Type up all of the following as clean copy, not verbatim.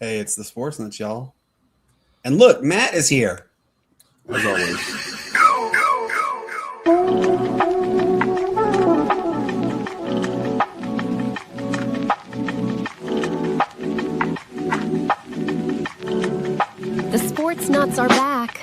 Hey, it's the Sportz Nutz, y'all. And look, Matt is here. As always. The Sportz Nutz are back.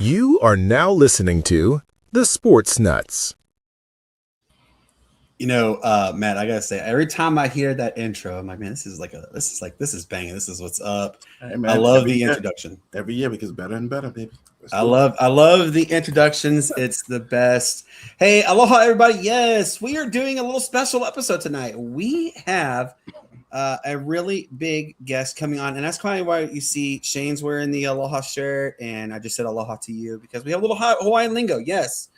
You are now listening to the Sportz Nutz. You know, Matt, I gotta say, every time I hear that intro, I'm like, man, this is banging. This is what's up. Hey, man, I love the introduction. Every year because better and better, baby. I love the introductions. It's the best. Hey, aloha, everybody. Yes, we are doing a little special episode tonight. We have a really big guest coming on, and that's kind of why you see Shane's wearing the aloha shirt, and I just said aloha to you because we have a little Hawaiian lingo. Yes,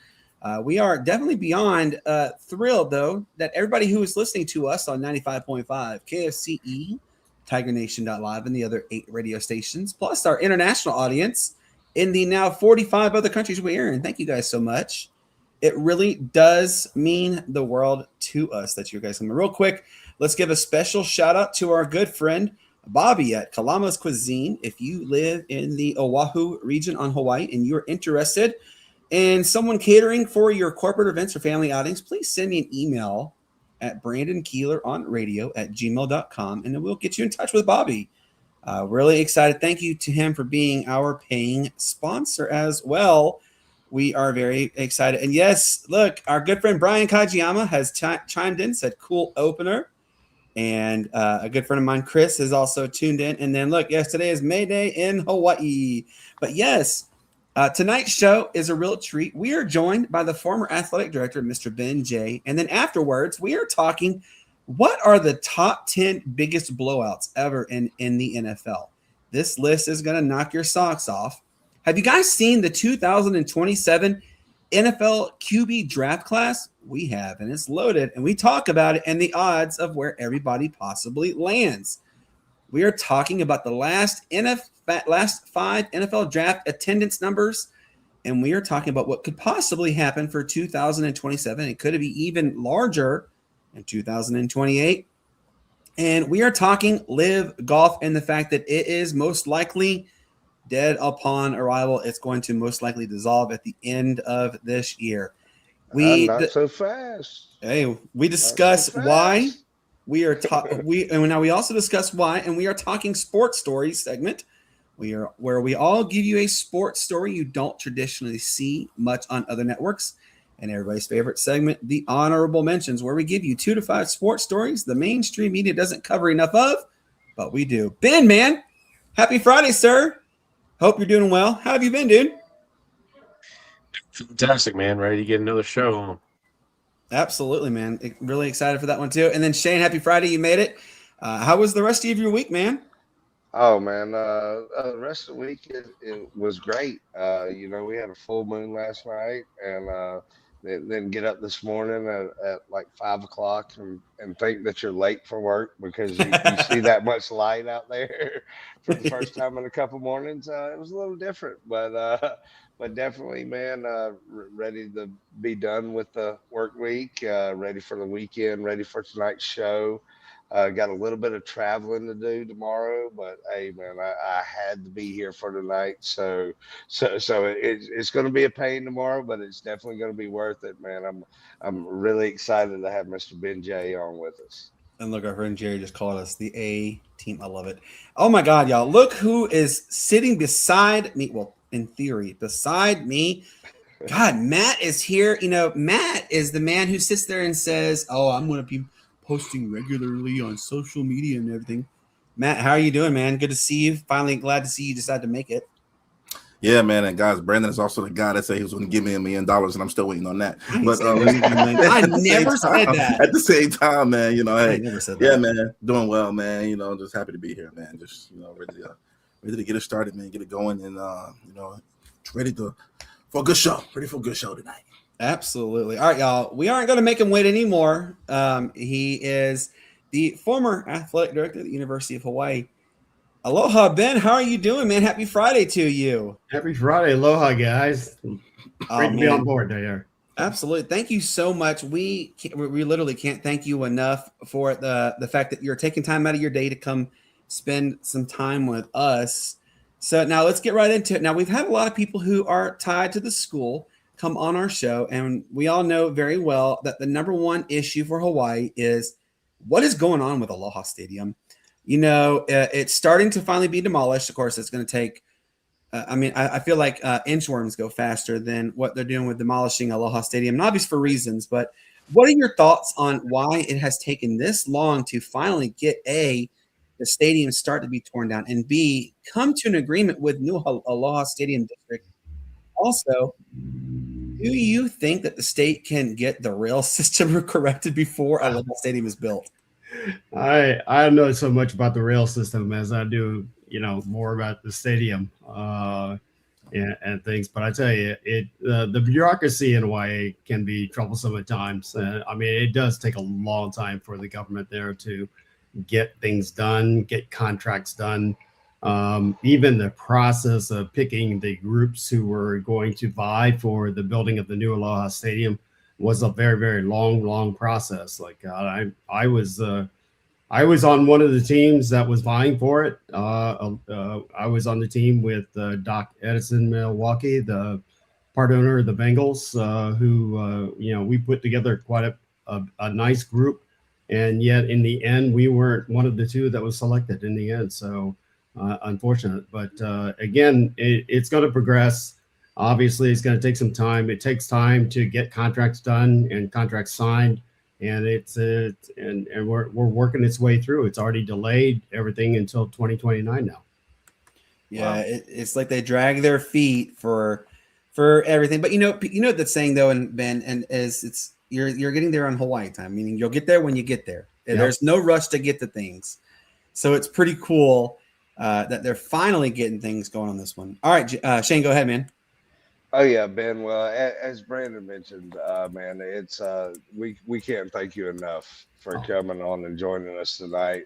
we are definitely beyond thrilled, though, that everybody who is listening to us on 95.5 KFCE, TigerNation.live, and the other 8 radio stations, plus our international audience in the now 45 other countries we're in. Thank you guys so much. It really does mean the world to us that you guys come. Real quick, let's give a special shout out to our good friend Bobby at Kalama's Cuisine. If you live in the Oahu region on Hawaii and you're interested in someone catering for your corporate events or family outings, please send me an email at brandonkeeleronradio@gmail.com and then we'll get you in touch with Bobby. Really excited. Thank you to him for being our paying sponsor as well. We are very excited. And yes, look, our good friend Brian Kajiyama has chimed in, said cool opener. And a good friend of mine, Chris, is also tuned in. And then look, yes, today is May Day in Hawaii. But yes, tonight's show is a real treat. We are joined by the former athletic director, Mr. Ben Jay. And then afterwards, we are talking, what are the top 10 biggest blowouts ever in the NFL? This list is going to knock your socks off. Have you guys seen the 2027 NFL QB draft class? We have, and it's loaded, and we talk about it and the odds of where everybody possibly lands. We are talking about the last 5 NFL draft attendance numbers, and we are talking about what could possibly happen for 2027. It could be even larger in 2028. And we are talking live golf and the fact that it is most likely dead upon arrival. It's going to most likely dissolve at the end of this year. Not so fast. Hey, we discuss why we are now we also discuss why, and we are talking sports stories segment. Where we all give you a sports story you don't traditionally see much on other networks. And everybody's favorite segment, the honorable mentions, where we give you 2 to 5 sports stories the mainstream media doesn't cover enough of, but we do. Ben, man, happy Friday, sir. Hope you're doing well. How have you been, dude? Fantastic, man. Ready to get another show on. Absolutely, man. Really excited for that one, too. And then, Shane, happy Friday. You made it. How was the rest of your week, man? Oh, man. The rest of the week, it was great. We had a full moon last night, and then get up this morning at like 5 o'clock and think that you're late for work because you see that much light out there for the first time in a couple mornings. It was a little different, but definitely, man, ready to be done with the work week, ready for the weekend, ready for tonight's show. Got a little bit of traveling to do tomorrow, but hey, man, I had to be here for tonight. So it's going to be a pain tomorrow, but it's definitely going to be worth it, man. I'm really excited to have Mr. Ben J on with us. And look, our friend Jerry just called us the A team. I love it. Oh my God, y'all! Look who is sitting beside me. Well, in theory, beside me. God, Matt is here. You know, Matt is the man who sits there and says, "Oh, I'm going to be posting regularly on social media and everything." Matt, how are you doing, man? Good to see you. Finally, glad to see you decided to make it. Yeah, man. And guys, Brandon is also the guy that said he was going to give me $1 million, and I'm still waiting on that. But I never said that. At the same time, man, you know, hey, I never said that. Yeah, man, doing well, man. You know, just happy to be here, man. Just ready to get it started, man. Get it going, and ready for a good show. Ready for a good show tonight. Absolutely. All right, y'all. We aren't going to make him wait anymore. He is the former athletic director at the University of Hawaii. Aloha, Ben. How are you doing, man? Happy Friday to you. Happy Friday. Aloha, guys. Great to be on board there. Absolutely. Thank you so much. We literally can't thank you enough for the fact that you're taking time out of your day to come spend some time with us. So now let's get right into it. Now, we've had a lot of people who are tied to the school come on our show, and we all know very well that the number one issue for Hawaii is what is going on with Aloha Stadium. You know, it's starting to finally be demolished. Of course, it's going to take, I feel like inchworms go faster than what they're doing with demolishing Aloha Stadium, and obvious for reasons. But what are your thoughts on why it has taken this long to finally get the stadium start to be torn down, and B, come to an agreement with new Aloha Stadium District? Also, do you think that the state can get the rail system corrected before Aloha Stadium is built? I don't know so much about the rail system as I do, more about the stadium and things. But I tell you, the bureaucracy in Hawaii can be troublesome at times. It does take a long time for the government there to get things done, get contracts done. Even the process of picking the groups who were going to vie for the building of the new Aloha Stadium was a very, very long process. Like I was on one of the teams that was vying for it. I was on the team with Doc Edison Milwaukee, the part owner of the Bengals, who we put together quite a nice group, and yet in the end we weren't one of the two that was selected in the end. So unfortunate, but again, it's going to progress. Obviously, it's going to take some time. It takes time to get contracts done and contracts signed, and and we're working its way through. It's already delayed everything until 2029 now. Yeah, wow. It's like they drag their feet for everything. But you know the saying though, and Ben, and is you're getting there on Hawaii time, meaning you'll get there when you get there. Yep. There's no rush to get to things, so it's pretty cool that they're finally getting things going on this one. All right, Shane, go ahead, man. Oh yeah, Ben. Well, as Brandon mentioned, man, it's we can't thank you enough for coming on and joining us tonight.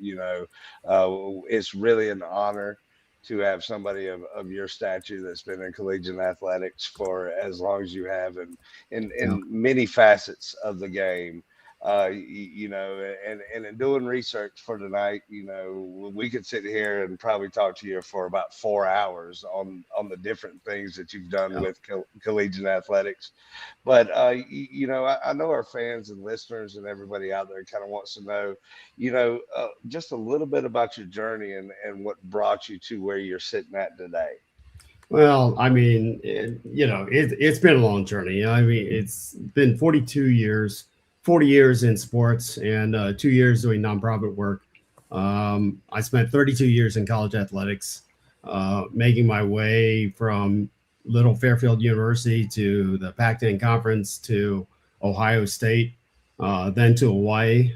It's really an honor to have somebody of your stature that's been in collegiate athletics for as long as you have, and in many facets of the game. And in doing research for tonight, we could sit here and probably talk to you for about 4 hours on the different things that you've done with collegiate athletics. But, I know our fans and listeners and everybody out there kind of wants to know, just a little bit about your journey and what brought you to where you're sitting at today. Well, it's been a long journey. It's been 40 years in sports and 2 years doing nonprofit work. I spent 32 years in college athletics, making my way from Little Fairfield University to the Pac-10 Conference to Ohio State, then to Hawaii.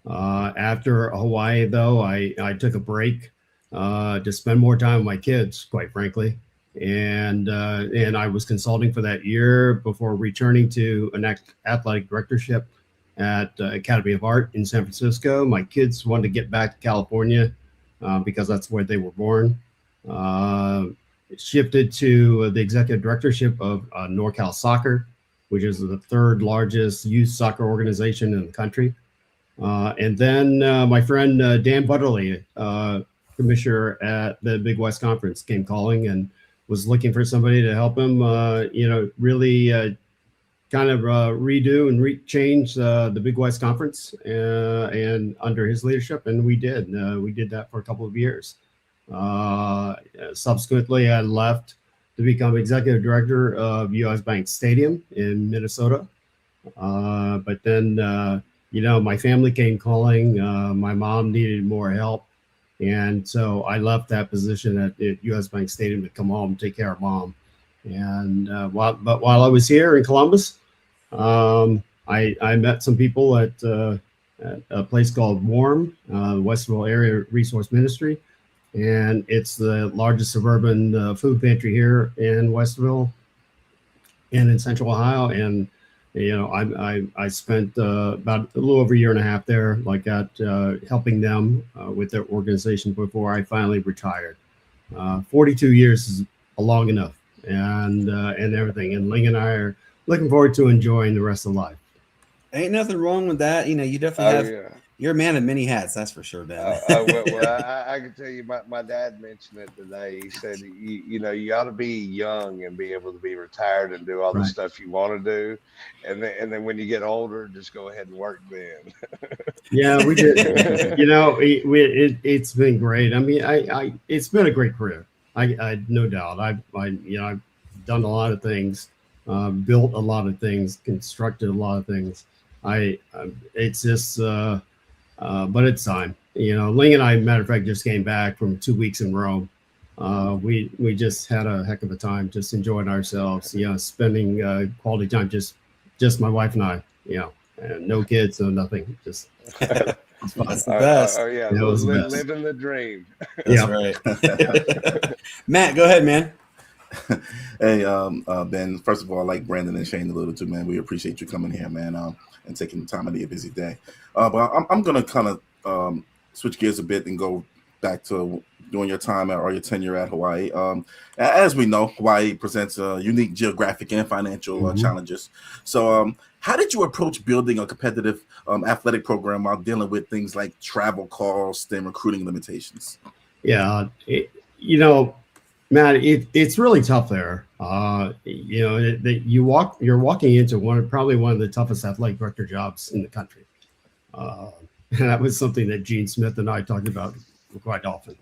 After Hawaii, though, I took a break to spend more time with my kids, quite frankly. and I was consulting for that year before returning to an athletic directorship at Academy of Art in San Francisco. My kids wanted to get back to California because that's where they were born. Shifted to the executive directorship of NorCal Soccer, which is the third largest youth soccer organization in the country. And then my friend Dan Butterly, commissioner at the Big West Conference, came calling and was looking for somebody to help him, really kind of redo and change the Big West Conference and under his leadership. And we did. We did that for a couple of years. Subsequently, I left to become executive director of US Bank Stadium in Minnesota. But then, my family came calling. My mom needed more help. And so I left that position at US Bank Stadium to come home and take care of mom. And while I was here in Columbus, I met some people at a place called WARM, Westville Area Resource Ministry. And it's the largest suburban food pantry here in Westville and in Central Ohio. And I spent about a little over a year and a half there, like that, helping them with their organization before I finally retired. 42 years is long enough, and everything. And Ling and I are looking forward to enjoying the rest of life. Ain't nothing wrong with that. You definitely have. Yeah. You're a man of many hats, that's for sure, man. I can tell you, my dad mentioned it today. He said, you ought to be young and be able to be retired and do all the stuff you want to do, and then when you get older, just go ahead and work then. Yeah, we did. It's been great. I mean, it's been a great career. I no doubt. I've done a lot of things, built a lot of things, constructed a lot of things. It's just. But it's time. Ling and I, matter of fact, just came back from 2 weeks in Rome. We just had a heck of a time, just enjoying ourselves, spending quality time, just my wife and I, and no kids, no nothing. Just that's the best. Yeah, living the dream. That's right. Matt, go ahead, man. Hey, Ben, first of all, like Brandon and Shane alluded to, man, we appreciate you coming here, man, and taking the time out of your busy day. But I'm going to kind of switch gears a bit and go back to during your time or your tenure at Hawaii. As we know, Hawaii presents unique geographic and financial challenges. So how did you approach building a competitive athletic program while dealing with things like travel costs and recruiting limitations? Yeah, Matt, it's really tough there. You're walking into probably one of the toughest athletic director jobs in the country. And that was something that Gene Smith and I talked about quite often,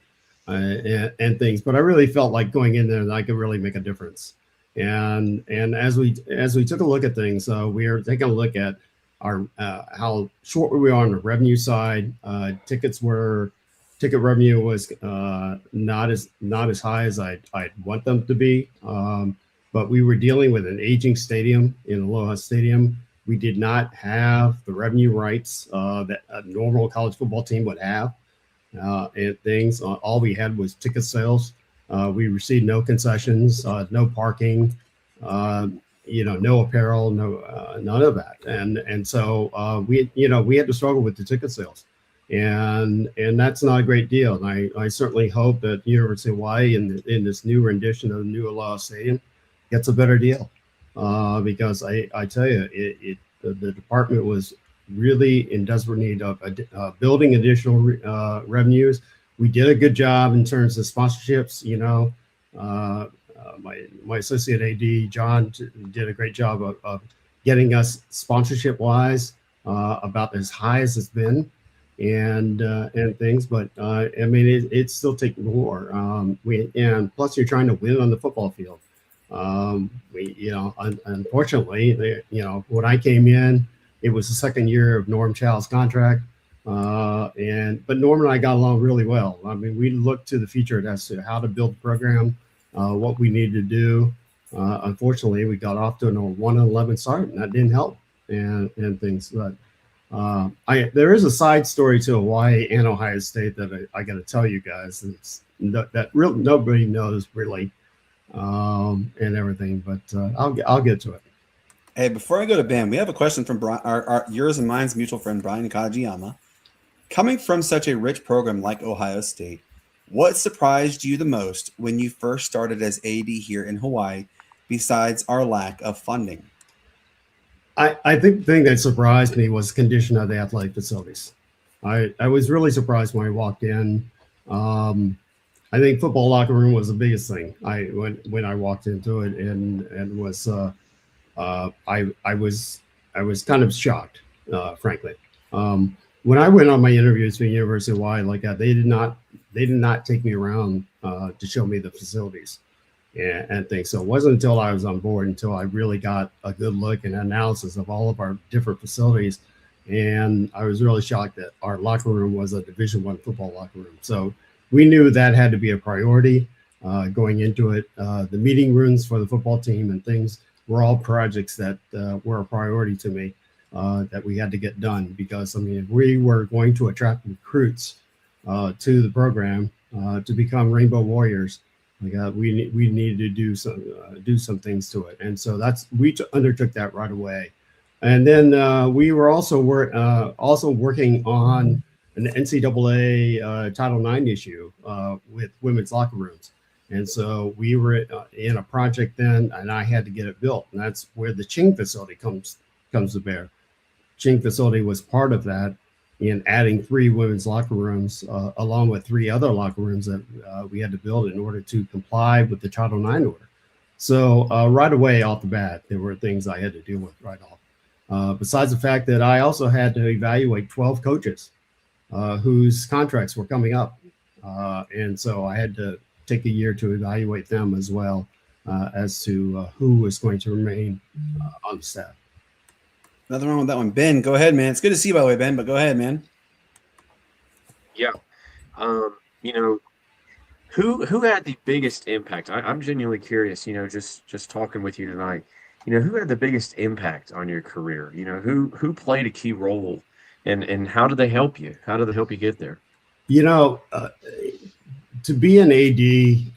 and things. But I really felt like going in there and I could really make a difference. And as we took a look at things, we are taking a look at our how short we are on the revenue side. Ticket revenue was not as high as I'd want them to be. But we were dealing with an aging stadium in Aloha Stadium. We did not have the revenue rights that a normal college football team would have, and things. All we had was ticket sales. We received no concessions, no parking, no apparel, none of that. And so we had to struggle with the ticket sales. And that's not a great deal. And I certainly hope that University of Hawaii in this new rendition of the new Aloha Stadium gets a better deal, because I tell you, the department was really in desperate need of building additional revenues. We did a good job in terms of sponsorships. My associate AD John did a great job of getting us sponsorship wise about as high as it's been. And things, but it's still taking more. And plus you're trying to win on the football field. Unfortunately, when I came in, it was the second year of Norm Chow's contract, but Norm and I got along really well. I mean, we looked to the future as to how to build the program, what we needed to do. Unfortunately, we got off to a 1-11 start, and that didn't help, and things, but. There is a side story to Hawaii and Ohio State that I got to tell you guys. Nobody knows really. and everything. But I'll get to it. Hey, before I go to Ben, we have a question from yours and mine's mutual friend, Brian Kajiyama. Coming from such a rich program like Ohio State, what surprised you the most when you first started as AD here in Hawaii, besides our lack of funding? I think the thing that surprised me was the condition of the athletic facilities. I was really surprised when I walked in. I think football locker room was the biggest thing. When I walked into it and was I was kind of shocked, frankly. When I went on my interviews for the University of Hawaii like that, they did not take me around to show me the facilities and things. So it wasn't until I was on board until I really got a good look and analysis of all of our different facilities. And I was really shocked that our locker room was a Division I football locker room. So we knew that had to be a priority going into it. The meeting rooms for the football team and things were all projects that were a priority to me that we had to get done, because I mean, if we were going to attract recruits to the program to become Rainbow Warriors, we needed to do some things to it, and so we undertook that right away. And then we were also working on an NCAA Title IX issue with women's locker rooms. And so we were in a project then, and I had to get it built. And that's where the Ching facility comes to bear. Ching facility was part of that in adding 3 women's locker rooms, along with 3 other locker rooms that we had to build in order to comply with the Title IX order. So right away off the bat, there were things I had to deal with right off. Besides the fact that I also had to evaluate 12 coaches whose contracts were coming up. And so I had to take a year to evaluate them as well as to who was going to remain on the staff. Nothing wrong with that one. Ben, go ahead, man. It's good to see you, by the way, Ben, but go ahead, man. Yeah. Who had the biggest impact? I'm genuinely curious, just talking with you tonight, who had the biggest impact on your career? Who played a key role, and how did they help you? How did they help you get there? To be an AD,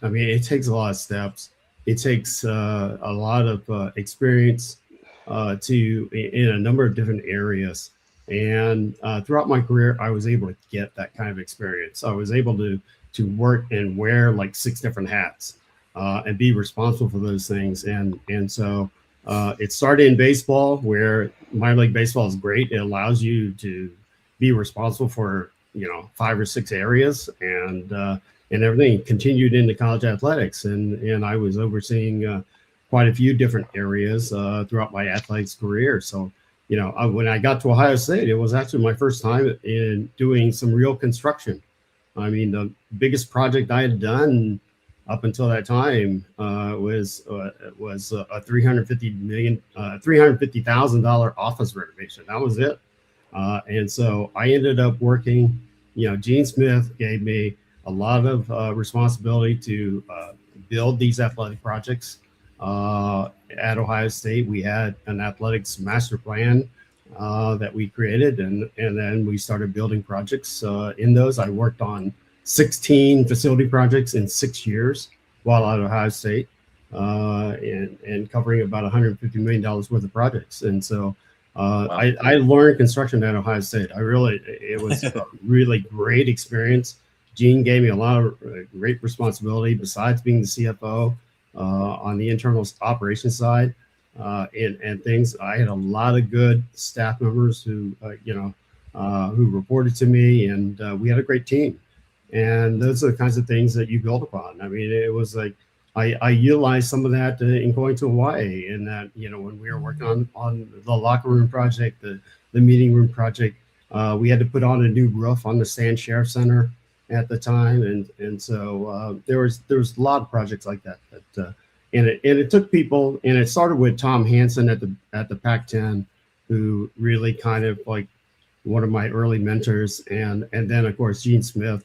I mean, it takes a lot of steps. It takes a lot of experience in a number of different areas. And throughout my career, I was able to get that kind of experience. I was able to work and wear like 6 different hats and be responsible for those things. And so it started in baseball, where minor league baseball is great. It allows you to be responsible for 5 or 6 areas, and everything. Continued into college athletics, and I was overseeing quite a few different areas throughout my athletics career. So, when I got to Ohio State, it was actually my first time in doing some real construction. I mean, the biggest project I had done up until that time was a $350,000 office renovation. That was it. And so I ended up working. Gene Smith gave me a lot of responsibility to build these athletic projects at Ohio State. We had an athletics master plan that we created, and then we started building projects in those. I worked on 16 facility projects in 6 years while at Ohio State, and covering about $150 million worth of projects. And so I learned construction at Ohio State. It was a really great experience. Gene gave me a lot of great responsibility besides being the CFO on the internal operations side and things. I had a lot of good staff members who reported to me, and we had a great team. And those are the kinds of things that you build upon. I mean, it was like I utilized some of that in going to Hawaii, and that when we were working on the locker room project, the meeting room project, we had to put on a new roof on the Sand Sheriff Center at the time, and so there was a lot of projects like that. And it took people, and it started with Tom Hansen at the Pac-10, who really kind of like one of my early mentors, and then of course Gene Smith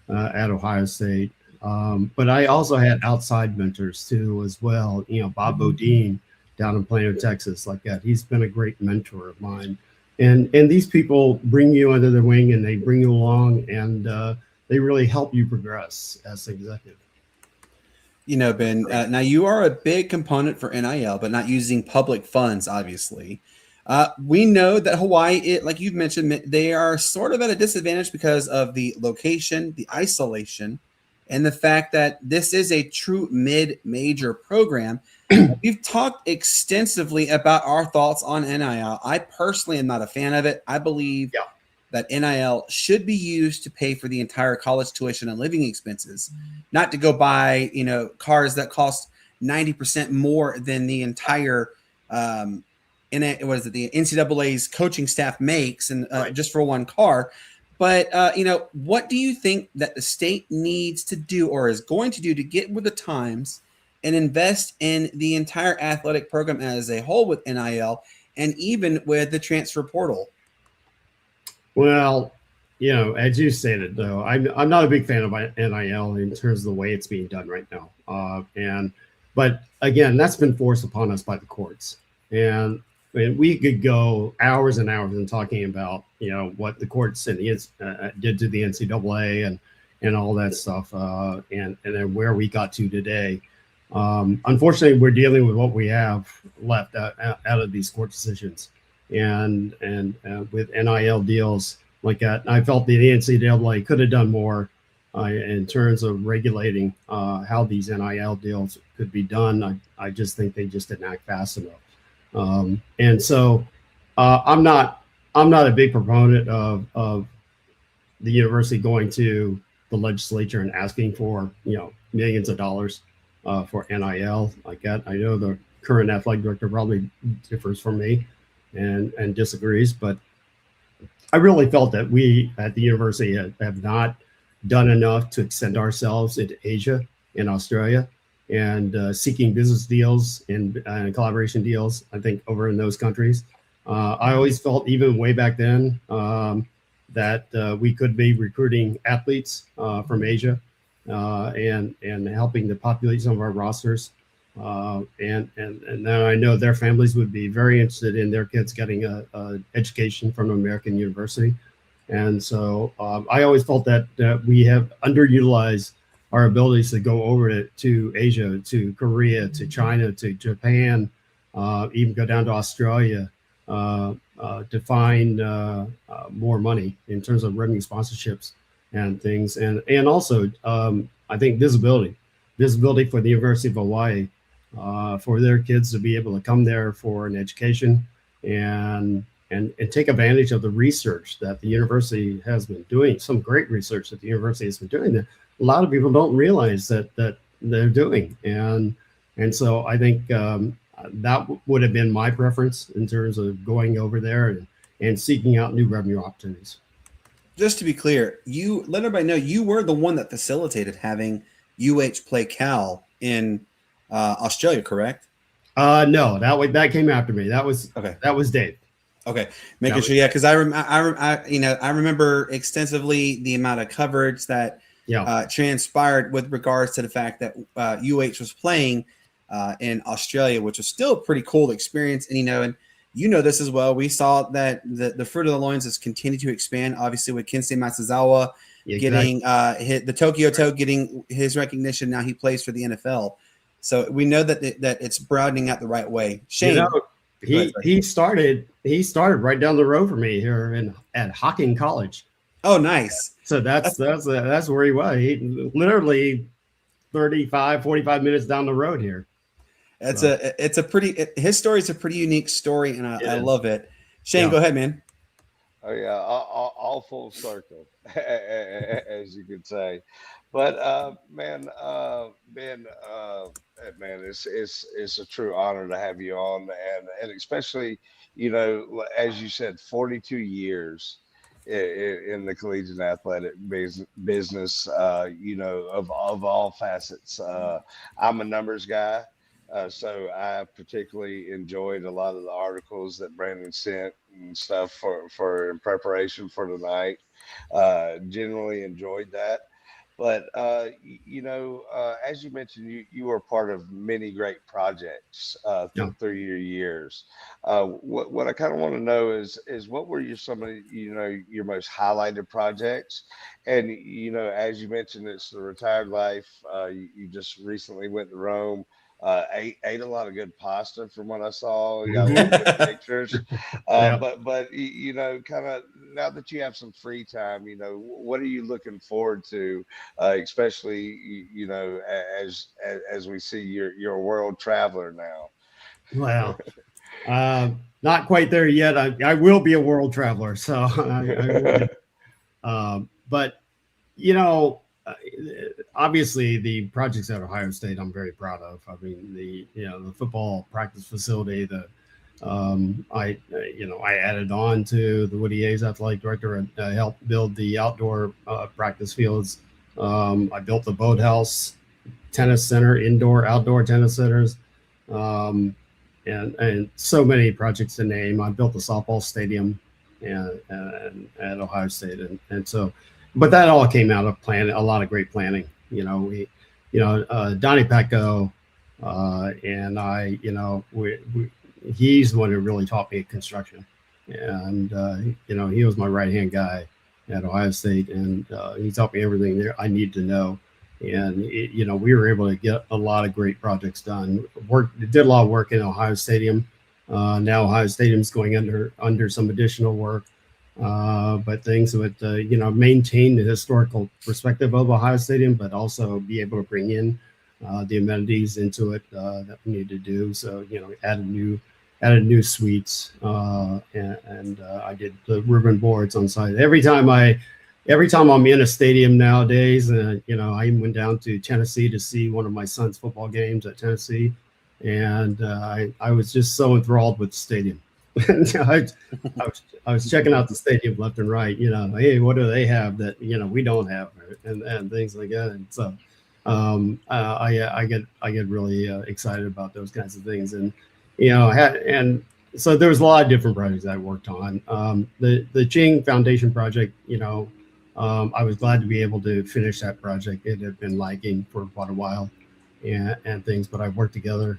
at Ohio State. But I also had outside mentors too as well. Bob Bodine down in Plano, Texas, like that. He's been a great mentor of mine. And these people bring you under their wing, and they bring you along, and they really help you progress as an executive. Ben, now you are a big component for NIL, but not using public funds, obviously. We know that Hawaii, like you've mentioned, they are sort of at a disadvantage because of the location, the isolation, and the fact that this is a true mid-major program. We've talked extensively about our thoughts on NIL. I personally am not a fan of it. I believe that NIL should be used to pay for the entire college tuition and living expenses, not to go buy, cars that cost 90% more than the entire the NCAA's coaching staff makes, and just for one car. But what do you think that the state needs to do or is going to do to get with the times and invest in the entire athletic program as a whole with NIL and even with the transfer portal? Well, as you stated, though, I'm not a big fan of NIL in terms of the way it's being done right now. But again, that's been forced upon us by the courts. And we could go hours and hours in talking about, what the courts and did to the NCAA and all that stuff, and then where we got to today. Unfortunately, we're dealing with what we have left out of these court decisions. And with NIL deals like that, I felt the NCAA could have done more in terms of regulating how these NIL deals could be done. I just think they just didn't act fast enough. And so I'm not a big proponent of the university going to the legislature and asking for millions of dollars for NIL like that. I know the current athletic director probably differs from me and disagrees, but I really felt that we at the university have not done enough to extend ourselves into Asia and Australia and seeking business deals and collaboration deals, I think, over in those countries. I always felt, even way back then, that we could be recruiting athletes from Asia and helping to populate some of our rosters. And then I know their families would be very interested in their kids getting a education from an American university. And so I always felt that we have underutilized our abilities to go over to Asia, to Korea, to China, to Japan, even go down to Australia to find more money in terms of revenue sponsorships and things. And also, I think visibility for the University of Hawaii, for their kids to be able to come there for an education and take advantage of the research that the university has been doing, some great research that the university has been doing that a lot of people don't realize that they're doing. And so I think that would have been my preference in terms of going over there and seeking out new revenue opportunities. Just to be clear, you let everybody know you were the one that facilitated having UH play Cal in Australia, correct? No, that came after me. That was Dave. Okay, making sure, yeah, because I remember extensively the amount of coverage that transpired with regards to the fact that UH was playing in Australia, which was still a pretty cool experience. And this as well. We saw that the fruit of the loins has continued to expand, obviously with Kensei Matsuzawa getting the Tokyo Toe getting his recognition. Now he plays for the NFL. So we know that it's broadening out the right way. Shane, he started right down the road from me here at Hocking College. Oh, nice. So that's where he was. He literally 45 minutes down the road here. His story is a pretty unique story, and I love it. Shane, go ahead, man. Oh yeah, all full circle, as you could say. But Ben, it's a true honor to have you on, and especially as you said, 42 years in the collegiate athletic business, of all facets. I'm a numbers guy. So I particularly enjoyed a lot of the articles that Brandon sent and stuff for in preparation for tonight. Generally enjoyed that. But as you mentioned, you were part of many great projects Yeah. through your years. What I kind of want to know is what were some of your most highlighted projects? And as you mentioned, it's the retired life. You just recently went to Rome. Ate a lot of good pasta from what I saw. You got a lot of good pictures. Yeah. But kind of now that you have some free time, what are you looking forward to, especially as we see you're a world traveler now. Well, not quite there yet. I will be a world traveler, so I will be. But obviously the projects at Ohio State I'm very proud of. I mean, the football practice facility, I added on to the Woody Hayes athletic director and helped build the outdoor practice fields. I built the boathouse, tennis center, indoor, outdoor tennis centers, and so many projects to name. I built the softball stadium and at Ohio State, and so, but that all came out of a lot of great planning. Donnie Pecco and I, he's the one who really taught me construction, and he was my right hand guy at Ohio State, and he taught me everything there I need to know. And we were able to get a lot of great projects done. Did a lot of work in Ohio Stadium. Now Ohio Stadium's going under some additional work, but things with maintain the historical perspective of Ohio Stadium, but also be able to bring in the amenities into it that we need to do. So added new suites, and I did the ribbon boards on site. Every time I'm in a stadium nowadays, I even went down to Tennessee to see one of my son's football games at Tennessee, and I was just so enthralled with the stadium. I was checking out the stadium left and right. Hey, what do they have that we don't have, and things like that. And so I get really excited about those kinds of things, and and so there was a lot of different projects I worked on. The Ching Foundation project, I was glad to be able to finish that project. It had been lagging for quite a while, and things, but I worked together,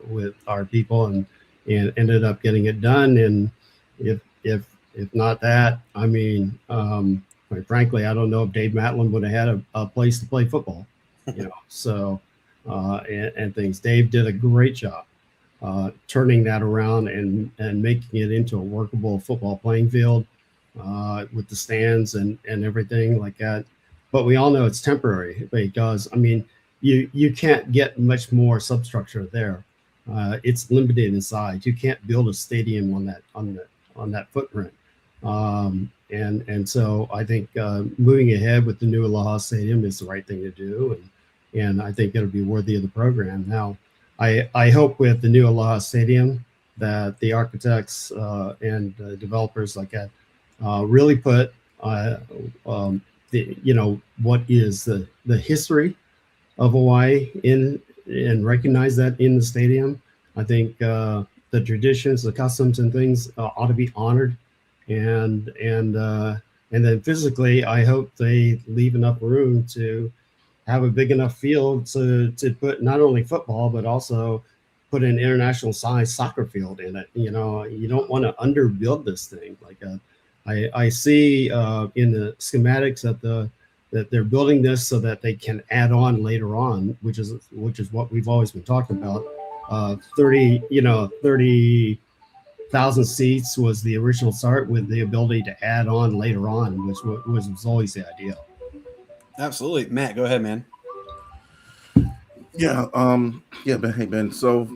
with our people and ended up getting it done. And if not that, I mean, quite frankly, I don't know if Dave Matlin would have had a place to play football, So, and things. Dave did a great job turning that around and making it into a workable football playing field. With the stands and everything like that. But we all know it's temporary because, I mean, you can't get much more substructure there. It's limited in size. You can't build a stadium on that footprint. And so I think moving ahead with the new Aloha Stadium is the right thing to do. And I think it'll be worthy of the program. Now, I hope with the new Aloha Stadium that the architects and developers like that really put what is the history of Hawaii in and recognize that in the stadium. I think the traditions, the customs, and things ought to be honored, and then physically, I hope they leave enough room to have a big enough field to put not only football but also put an international size soccer field in it. You don't want to underbuild this thing like a. I see in the schematics that they're building this so that they can add on later on, which is what we've always been talking about. 30,000 seats was the original start, with the ability to add on later on, which was always the idea. Absolutely, Matt. Go ahead, man. Yeah. Ben. Hey, Ben. So,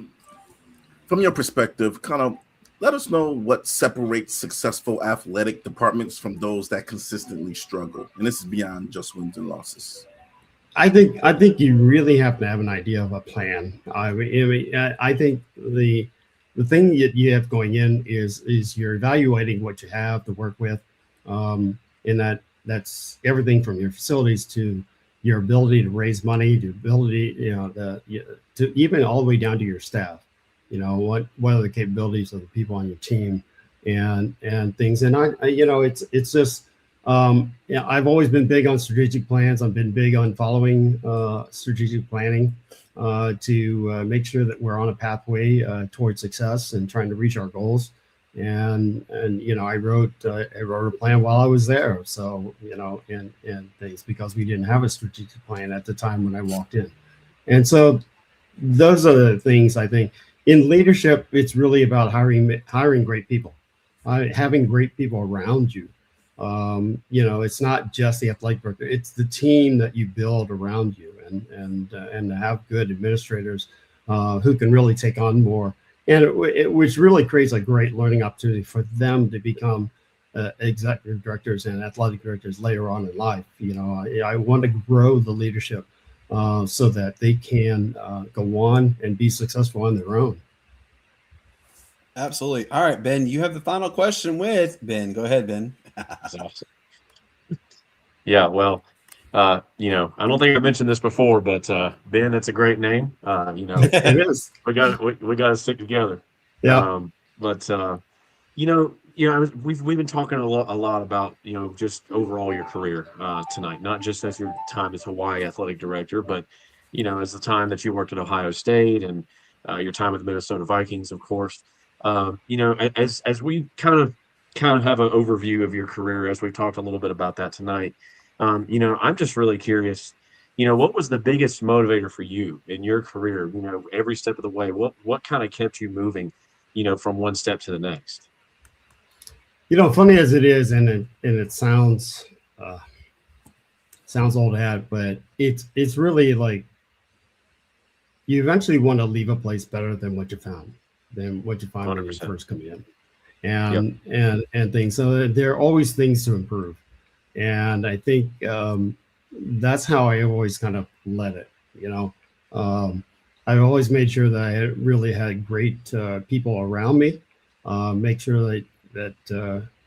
from your perspective, kind of let us know what separates successful athletic departments from those that consistently struggle. And this is beyond just wins and losses. I think you really have to have an idea of a plan. I think the thing that you have going in is you're evaluating what you have to work with, in that's everything from your facilities to your ability to raise money, to ability, to even all the way down to your staff. What are the capabilities of the people on your team and things. And it's just Yeah, I've always been big on strategic plans. I've been big on following strategic planning to make sure that we're on a pathway towards success and trying to reach our goals. And I wrote a plan while I was there. So and things, because we didn't have a strategic plan at the time when I walked in. And so those are the things I think in leadership. It's really about hiring great people, having great people around you. It's not just the athletic director; it's the team that you build around you, and to have good administrators who can really take on more, and which really creates a great learning opportunity for them to become executive directors and athletic directors later on in life. I want to grow the leadership so that they can go on and be successful on their own. Absolutely. All right, Ben, you have the final question with Ben. Go ahead, Ben. That's awesome. Yeah, well, I don't think I mentioned this before, but Ben, it's a great name. It is. we got to stick together. Yeah. We've been talking a lot about just overall your career tonight, not just as your time as Hawaii athletic director, but as the time that you worked at Ohio State and your time with the Minnesota Vikings, of course. As we kind of have an overview of your career, as we've talked a little bit about that tonight. I'm just really curious. What was the biggest motivator for you in your career? Every step of the way. What kind of kept you moving? From one step to the next. Funny as it is, and it sounds old hat, but it's really like you eventually want to leave a place better than what you found when you first come in, and things. So there are always things to improve, and I think that's how I always kind of led it. I always made sure that I really had great people around me, make sure that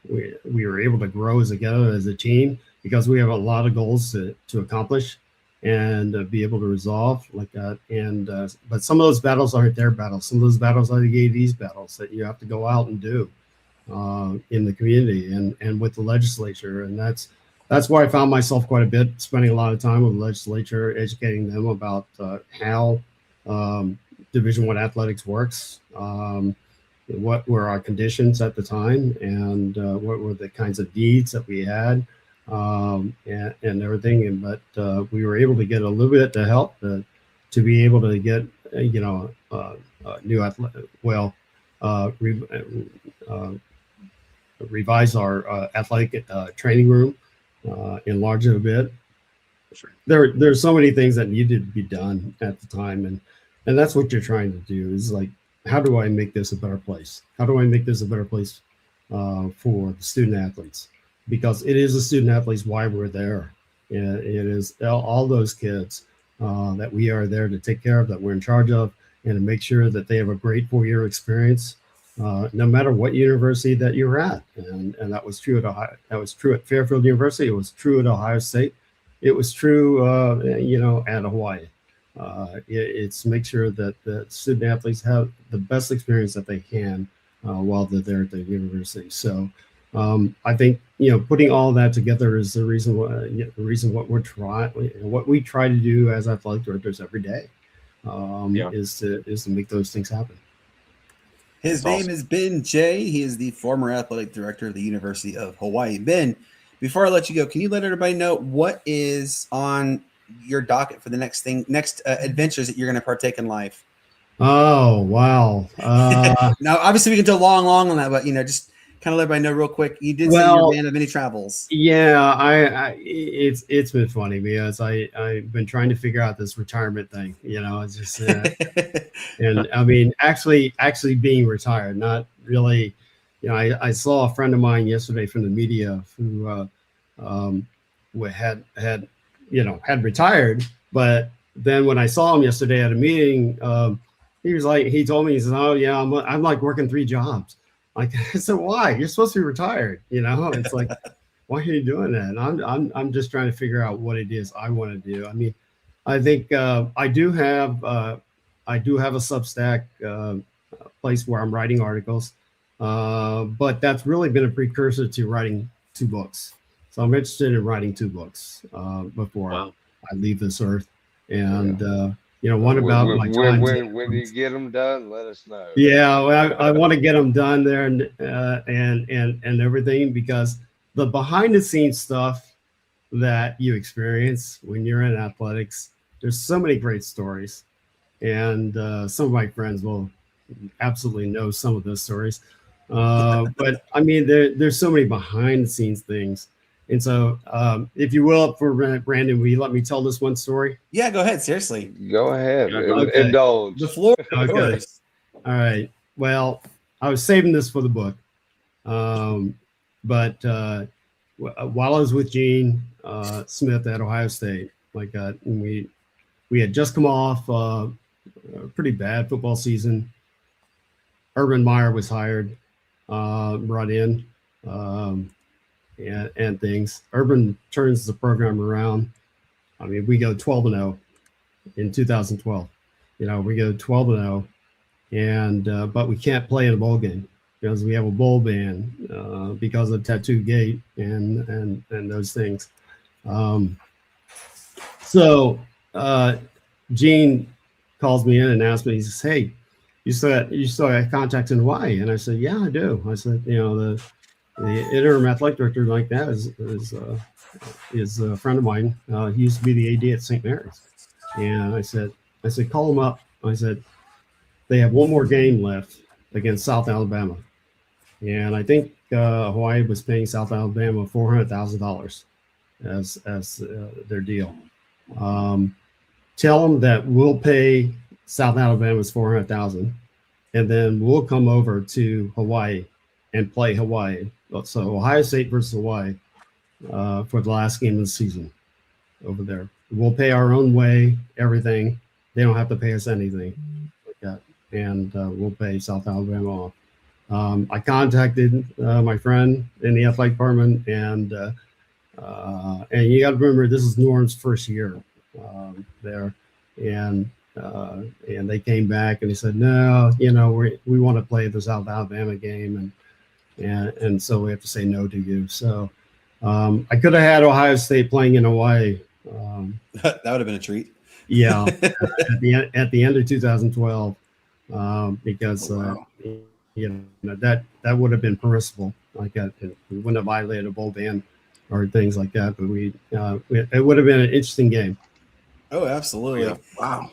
we were able to grow together as a team, because we have a lot of goals to accomplish and be able to resolve like that. And but some of those battles aren't their battles. Some of those battles are the AD's battles that you have to go out and do in the community and with the legislature. And that's why I found myself quite a bit spending a lot of time with the legislature, educating them about how Division I athletics works, what were our conditions at the time, and what were the kinds of needs that we had, and everything. But we were able to get a little bit of help to be able to get new revise our athletic training room, enlarge it a bit. Sure. There's so many things that needed to be done at the time, and that's what you're trying to do, is like, how do I make this a better place? How do I make this a better place for the student athletes? Because it is the student athletes why we're there. And it is all those kids that we are there to take care of, that we're in charge of, and to make sure that they have a great 4-year experience, no matter what university that you're at. And that was true at Ohio. That was true at Fairfield University. It was true at Ohio State. It was true, at Hawaii. It's make sure that the student athletes have the best experience that they can while they're there at the university. So I think putting all that together is the reason what we try to do as athletic directors every day is to make those things happen. His name is Ben Jay. He is the former athletic director of the University of Hawaii. Ben, before I let you go, can you let everybody know what is on your docket for the next adventures that you're going to partake in life? Oh, wow. Now, obviously, we can do long on that, but just kind of let everybody know real quick. You did say you're a man of many travels. Yeah, it's been funny because I've been trying to figure out this retirement thing. It's just and I mean, actually being retired, not really. I saw a friend of mine yesterday from the media who had retired, but then when I saw him yesterday at a meeting, he told me, he says, "Oh yeah, I'm like working 3 jobs." Like, I said, "Why? You're supposed to be retired." It's like, why are you doing that? And I'm just trying to figure out what it is I want to do. I mean, I think I do have a Substack place where I'm writing articles, but that's really been a precursor to writing 2 books. So I'm interested in writing 2 books before Wow. I leave this earth. And one about my when, times. when you get them done, let us know. Yeah, well, I want to get them done there and everything, because the behind the scenes stuff that you experience when you're in athletics, there's so many great stories, and some of my friends will absolutely know some of those stories. But I mean, there's so many behind the scenes things. And so, if you will, for Brandon, will you let me tell this one story? Yeah, go ahead. Seriously, Go ahead. Okay. Indulge. the floor is Okay. yours. All right. Well, I was saving this for the book. But while I was with Gene Smith at Ohio State, we had just come off a pretty bad football season. Urban Meyer was hired, brought in, and things. Urban turns the program around. I mean, we go 12-0 in 2012. We go 12-0, and but we can't play in a bowl game because we have a bowl ban because of Tattoo Gate and those things. So Gene calls me in and asks me, he says, "Hey, you still got contacts in Hawaii?" And I said, "Yeah, I do." I said, the interim athletic director like that is a friend of mine. He used to be the AD at St. Mary's. And I said, call him up. I said, they have one more game left against South Alabama. And I think Hawaii was paying South Alabama $400,000 as their deal. Tell them that we'll pay South Alabama's $400,000, and then we'll come over to Hawaii and play Hawaii. So Ohio State versus Hawaii for the last game of the season over there. We'll pay our own way, everything. They don't have to pay us anything like that, and we'll pay South Alabama off. I contacted my friend in the athletic department, and you got to remember, this is Norm's first year there, and they came back and he said, no, we want to play the South Alabama game, and so we have to say no to you. So I could have had Ohio State playing in Hawaii. That would have been a treat. Yeah, at the end of 2012, because that would have been permissible. Like that, we wouldn't have violated a bowl ban or things like that. But it would have been an interesting game. Oh, absolutely. Yeah. Wow.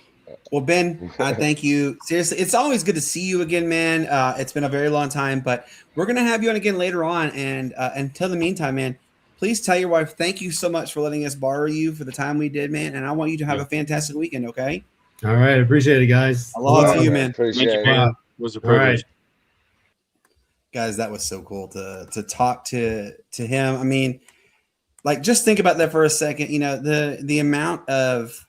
Well, Ben, thank you. Seriously, it's always good to see you again, man. It's been a very long time, but we're going to have you on again later on. And until the meantime, man, please tell your wife thank you so much for letting us borrow you for the time we did, man. And I want you to have a fantastic weekend, okay? All right. Appreciate it, guys. Aloha to you, man. Appreciate Thank you, it. man. It was a privilege. Right. Guys, that was so cool to talk to him. I mean, like, just think about that for a second. The amount of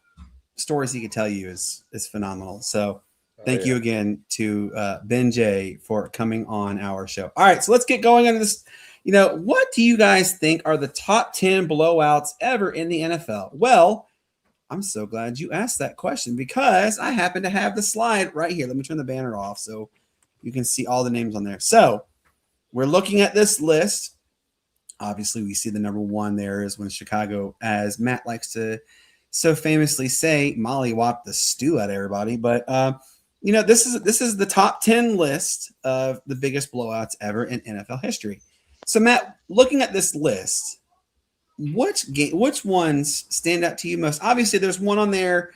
stories he could tell you is phenomenal. So thank you again to Ben J for coming on our show. All right, so let's get going on this. What do you guys think are the top 10 blowouts ever in the NFL? Well, I'm so glad you asked that question because I happen to have the slide right here. Let me turn the banner off so you can see all the names on there. So we're looking at this list. Obviously, we see the number one there is when Chicago, as Matt likes to so famously say, mollywop the stew at everybody. But this is the top 10 list of the biggest blowouts ever in NFL history. So Matt, looking at this list, which ones stand out to you most? Obviously, there's one on there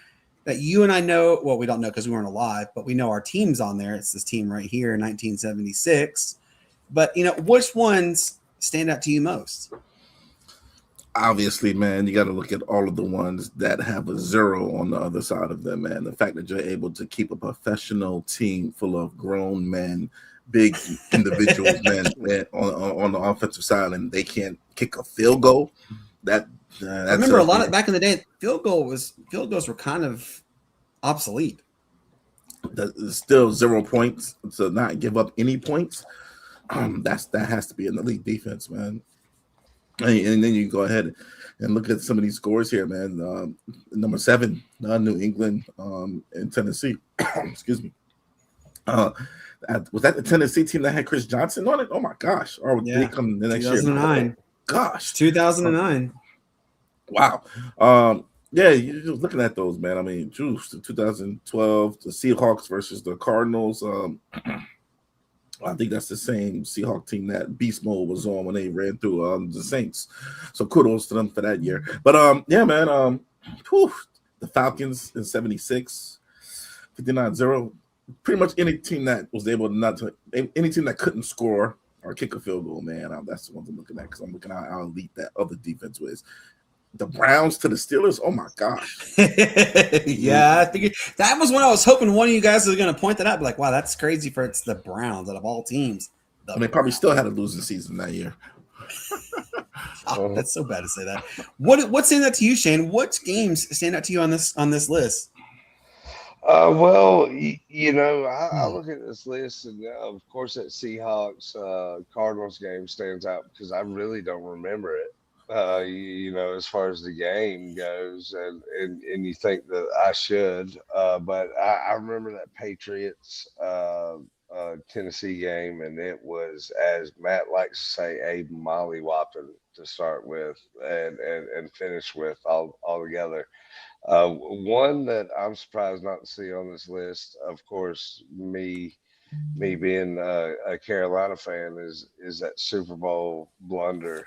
that you and I know. Well, we don't know because we weren't alive, but we know our team's on there. It's this team right here in 1976. But which ones stand out to you most? Obviously, man, you got to look at all of the ones that have a zero on the other side of them, man. The fact that you're able to keep a professional team full of grown men, big individuals, man, on the offensive side, and they can't kick a field goal. That's I remember a lot of back in the day, field goals were kind of obsolete. Still 0 points to not give up any points. That has to be an elite defense, man. And then you go ahead and look at some of these scores here, man. Number 7, New England and Tennessee. Excuse me. Was that the Tennessee team that had Chris Johnson on it? Oh my gosh! Or did he come the next 2009. year? gosh. 2009. Wow. Yeah, you're just looking at those, man. I mean, juice, the 2012, the Seahawks versus the Cardinals. I think that's the same Seahawk team that Beast Mode was on when they ran through the Saints. So kudos to them for that year. But yeah, man, the Falcons in 76, 59-0. Pretty much any team that was able to any team that couldn't score or kick a field goal, man. That's the one I'm looking at because I'm looking at how elite that other defense was. The Browns to the Steelers. Oh my gosh. Yeah, I figured that was when I was hoping one of you guys was going to point that out. Be like, wow, that's crazy for it's the Browns out of all teams. And they probably still had a losing season that year. Oh, that's so bad to say that. What's stand out to you, Shane? What games stand out to you on this list? Well, I look at this list, and of course that Seahawks Cardinals game stands out because I really don't remember it. As far as the game goes, and you think that I should, but I remember that Patriots Tennessee game, and it was, as Matt likes to say, a mollywhopping to start with and finish with all together. One that I'm surprised not to see on this list, of course, me being a Carolina fan, is that Super Bowl blunder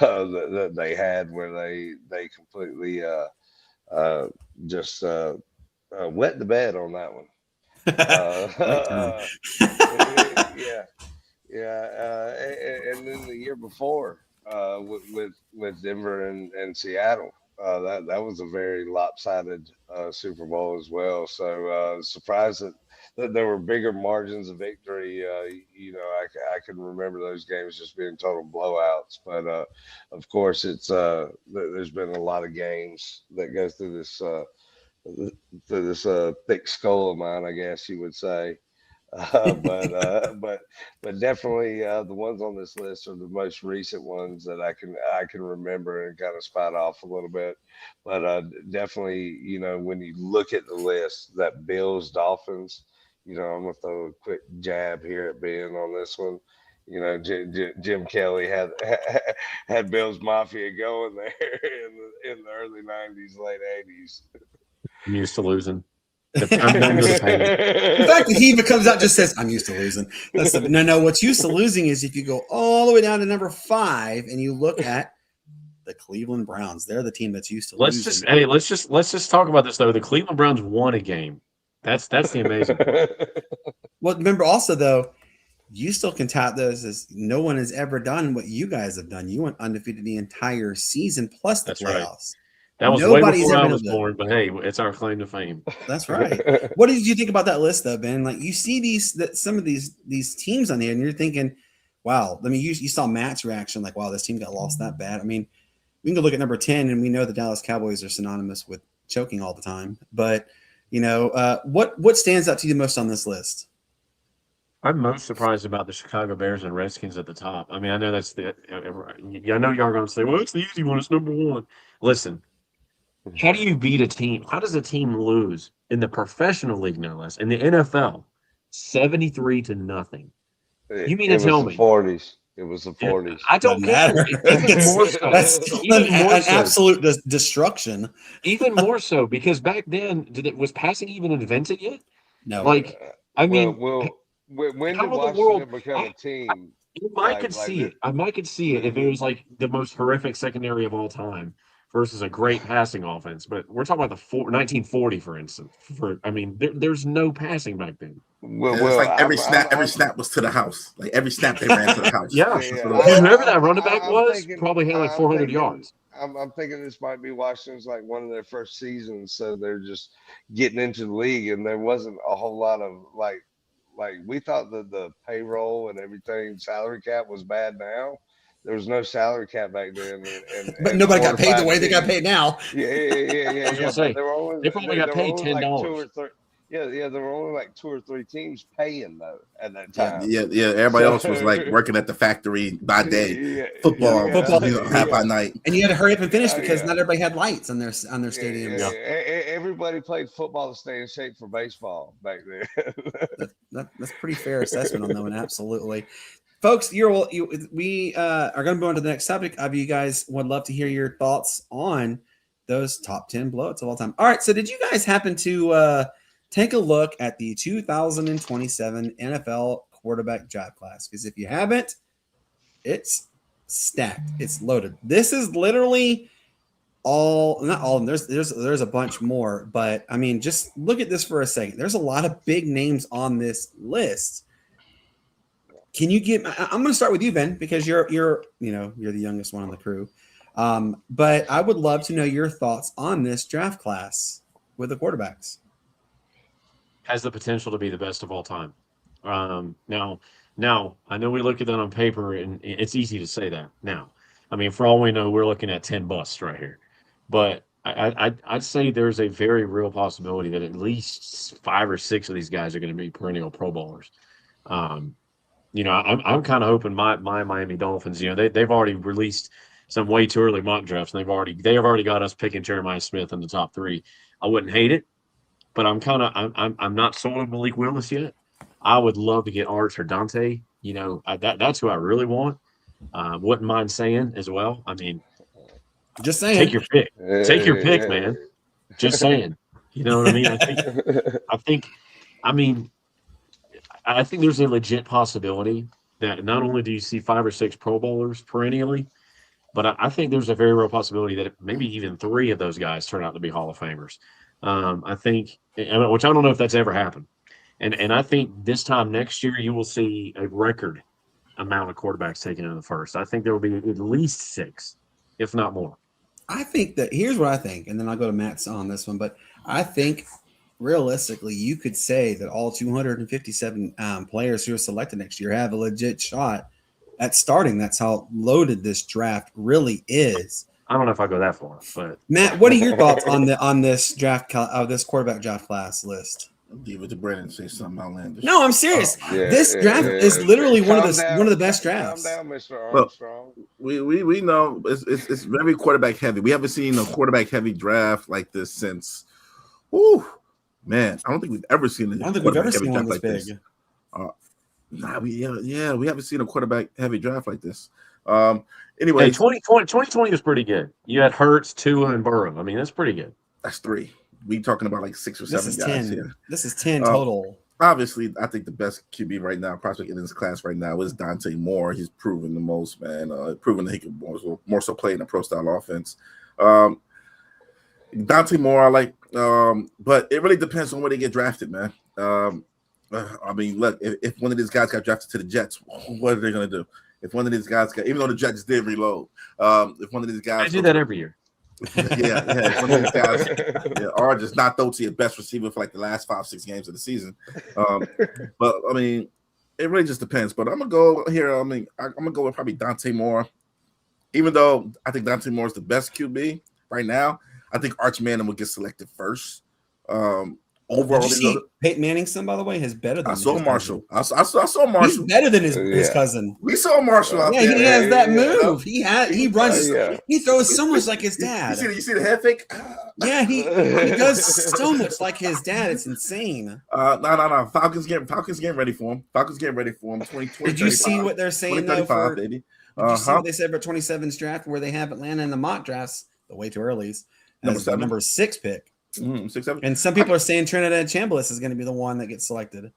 that they had where they completely just wet the bed on that one. And then the year before with Denver and Seattle. That was a very lopsided Super Bowl as well. So surprised that there were bigger margins of victory. I can remember those games just being total blowouts. But of course, there's been a lot of games that go through this thick skull of mine, I guess you would say. But definitely the ones on this list are the most recent ones that I can remember and kind of spot off a little bit. But definitely, when you look at the list, that Bills Dolphins, I'm gonna throw a quick jab here at Ben on this one. Jim Kelly had Bills Mafia going there in the early '90s, late '80s. I'm used to losing. I'm numb to the pain. The fact that he even comes out and just says, I'm used to losing. No, what's used to losing is if you go all the way down to number 5 and you look at the Cleveland Browns. They're the team that's used to losing. Let's just talk about this though. The Cleveland Browns won a game. That's the amazing part. Well, remember also though, you still can tout those as no one has ever done what you guys have done. You went undefeated the entire season plus the playoffs. Right. That was way before I was born, but hey, it's our claim to fame. That's right. What did you think about that list, though, Ben? Like you see some of these teams on here, and you're thinking, "Wow." I mean, you saw Matt's reaction, like, "Wow, this team got lost that bad." I mean, we can go look at number 10, and we know the Dallas Cowboys are synonymous with choking all the time. But what stands out to you the most on this list? I'm most surprised about the Chicago Bears and Redskins at the top. I mean, I know that's I know y'all are going to say, "Well, it's the easy one. It's number 1." Listen. How do you beat a team? How does a team lose in the professional league, no less, in the NFL, 73-0? You mean to tell me? 40s. It was the 40s. I don't care. Even more so. That's an absolute destruction. Even more so because back then, was passing even invented yet? No. Like, I mean, when did Washington become a team? I could see it if it was like the most horrific secondary of all time versus a great passing offense. But we're talking about 1940, for instance. There's no passing back then. Well, it's like every snap was to the house. Like every snap they ran to the house. Yeah. Whoever that running back was probably had like 400 yards. I'm thinking this might be Washington's like one of their first seasons, so they're just getting into the league, and there wasn't a whole lot of like we thought that the payroll and everything, salary cap was bad now. There was no salary cap back then, but nobody got paid the way they got paid now. Yeah. They probably got paid $10. There were only like 2 or 3 teams paying though at that time. Yeah. Everybody else was like working at the factory by day, football, half by night, and you had to hurry up and finish because not everybody had lights on their stadiums. Everybody played football to stay in shape for baseball back then. That's pretty fair assessment on that one. Absolutely. folks, we are going to move on to the next subject. You guys would love to hear your thoughts on those top 10 blowouts of all time. All right, so did you guys happen to take a look at the 2027 NFL quarterback draft class? Because if you haven't, it's stacked. It's loaded. This is literally not all. There's a bunch more, but I mean, just look at this for a second. There's a lot of big names on this list. Can you give? I'm going to start with you, Ben, because you're the youngest one on the crew. But I would love to know your thoughts on this draft class with the quarterbacks. Has the potential to be the best of all time. Now, I know we look at that on paper, and it's easy to say that now. I mean, for all we know, we're looking at 10 busts right here. But I'd say there's a very real possibility that at least 5 or 6 of these guys are going to be perennial Pro Bowlers. I'm kind of hoping my Miami Dolphins, they've already released some way too early mock drafts, and they have already got us picking Jeremiah Smith in the top 3. I wouldn't hate it, but I'm not sold on Malik Willis yet. I would love to get Arch or Dante. That's who I really want. Wouldn't mind saying as well. I mean, just saying, take your pick. Take your pick, man. Just saying. You know what I mean? I think there's a legit possibility that not only do you see 5 or 6 Pro Bowlers perennially, but I think there's a very real possibility that maybe even 3 of those guys turn out to be Hall of Famers. I think, which I don't know if that's ever happened. And I think this time next year you will see a record amount of quarterbacks taken in the first. I think there will be at least 6, if not more. I think that here's what I think, and then I'll go to Matt's on this one. But I think realistically, you could say that all 257 players who are selected next year have a legit shot at starting. That's how loaded this draft really is. I don't know if I go that far, but Matt, what are your thoughts on this draft this quarterback draft class list? I'll give it to Brandon to say something outlandish. No, I'm serious. This draft is literally one of the best drafts. Calm down, Mr. Armstrong. Well, we know it's very quarterback heavy. We haven't seen a quarterback heavy draft like this since. Man, I don't think we've ever seen I don't think we've ever seen one this big. We haven't seen a quarterback heavy draft like this. Anyway, 2020 was pretty good. You had Hurts, Tua, and Burrow. I mean, that's pretty good. That's 3. We talking about like 6 or 7 guys 10. here. This is 10 total. Obviously, I think the best QB right now, prospect in this class right now, is Dante Moore. He's proven the most, man. Proven that he can more so play in a pro style offense. Dante Moore, I like, but it really depends on where they get drafted, man. I mean, look, if one of these guys got drafted to the Jets, what are they going to do? If one of these guys even though the Jets did reload, if one of these guys, I do that every year. yeah, one of these guys, or just not throw to your best receiver for like the last 5-6 games of the season. But I mean, it really just depends. But I'm gonna go here. I mean, I'm gonna go with probably Dante Moore, even though I think Dante Moore is the best QB right now. I think Arch Manning will get selected first. Overall, did you see Peyton Manning's son, by the way, is better than I saw Marshall. I saw Marshall. He's better than his cousin. We saw Marshall out there. He has that move. He runs. He throws so much like his dad. You see the head fake? Yeah, he does so much like his dad. It's insane. No. Falcons getting ready for him. 2020. Did you see what they're saying though? Baby. Did you see what they said about 27's draft, where they have Atlanta in the mock drafts, the way too early's, as the number 6 pick? 6, 7. And some people are saying Trinidad Chambliss is going to be the one that gets selected.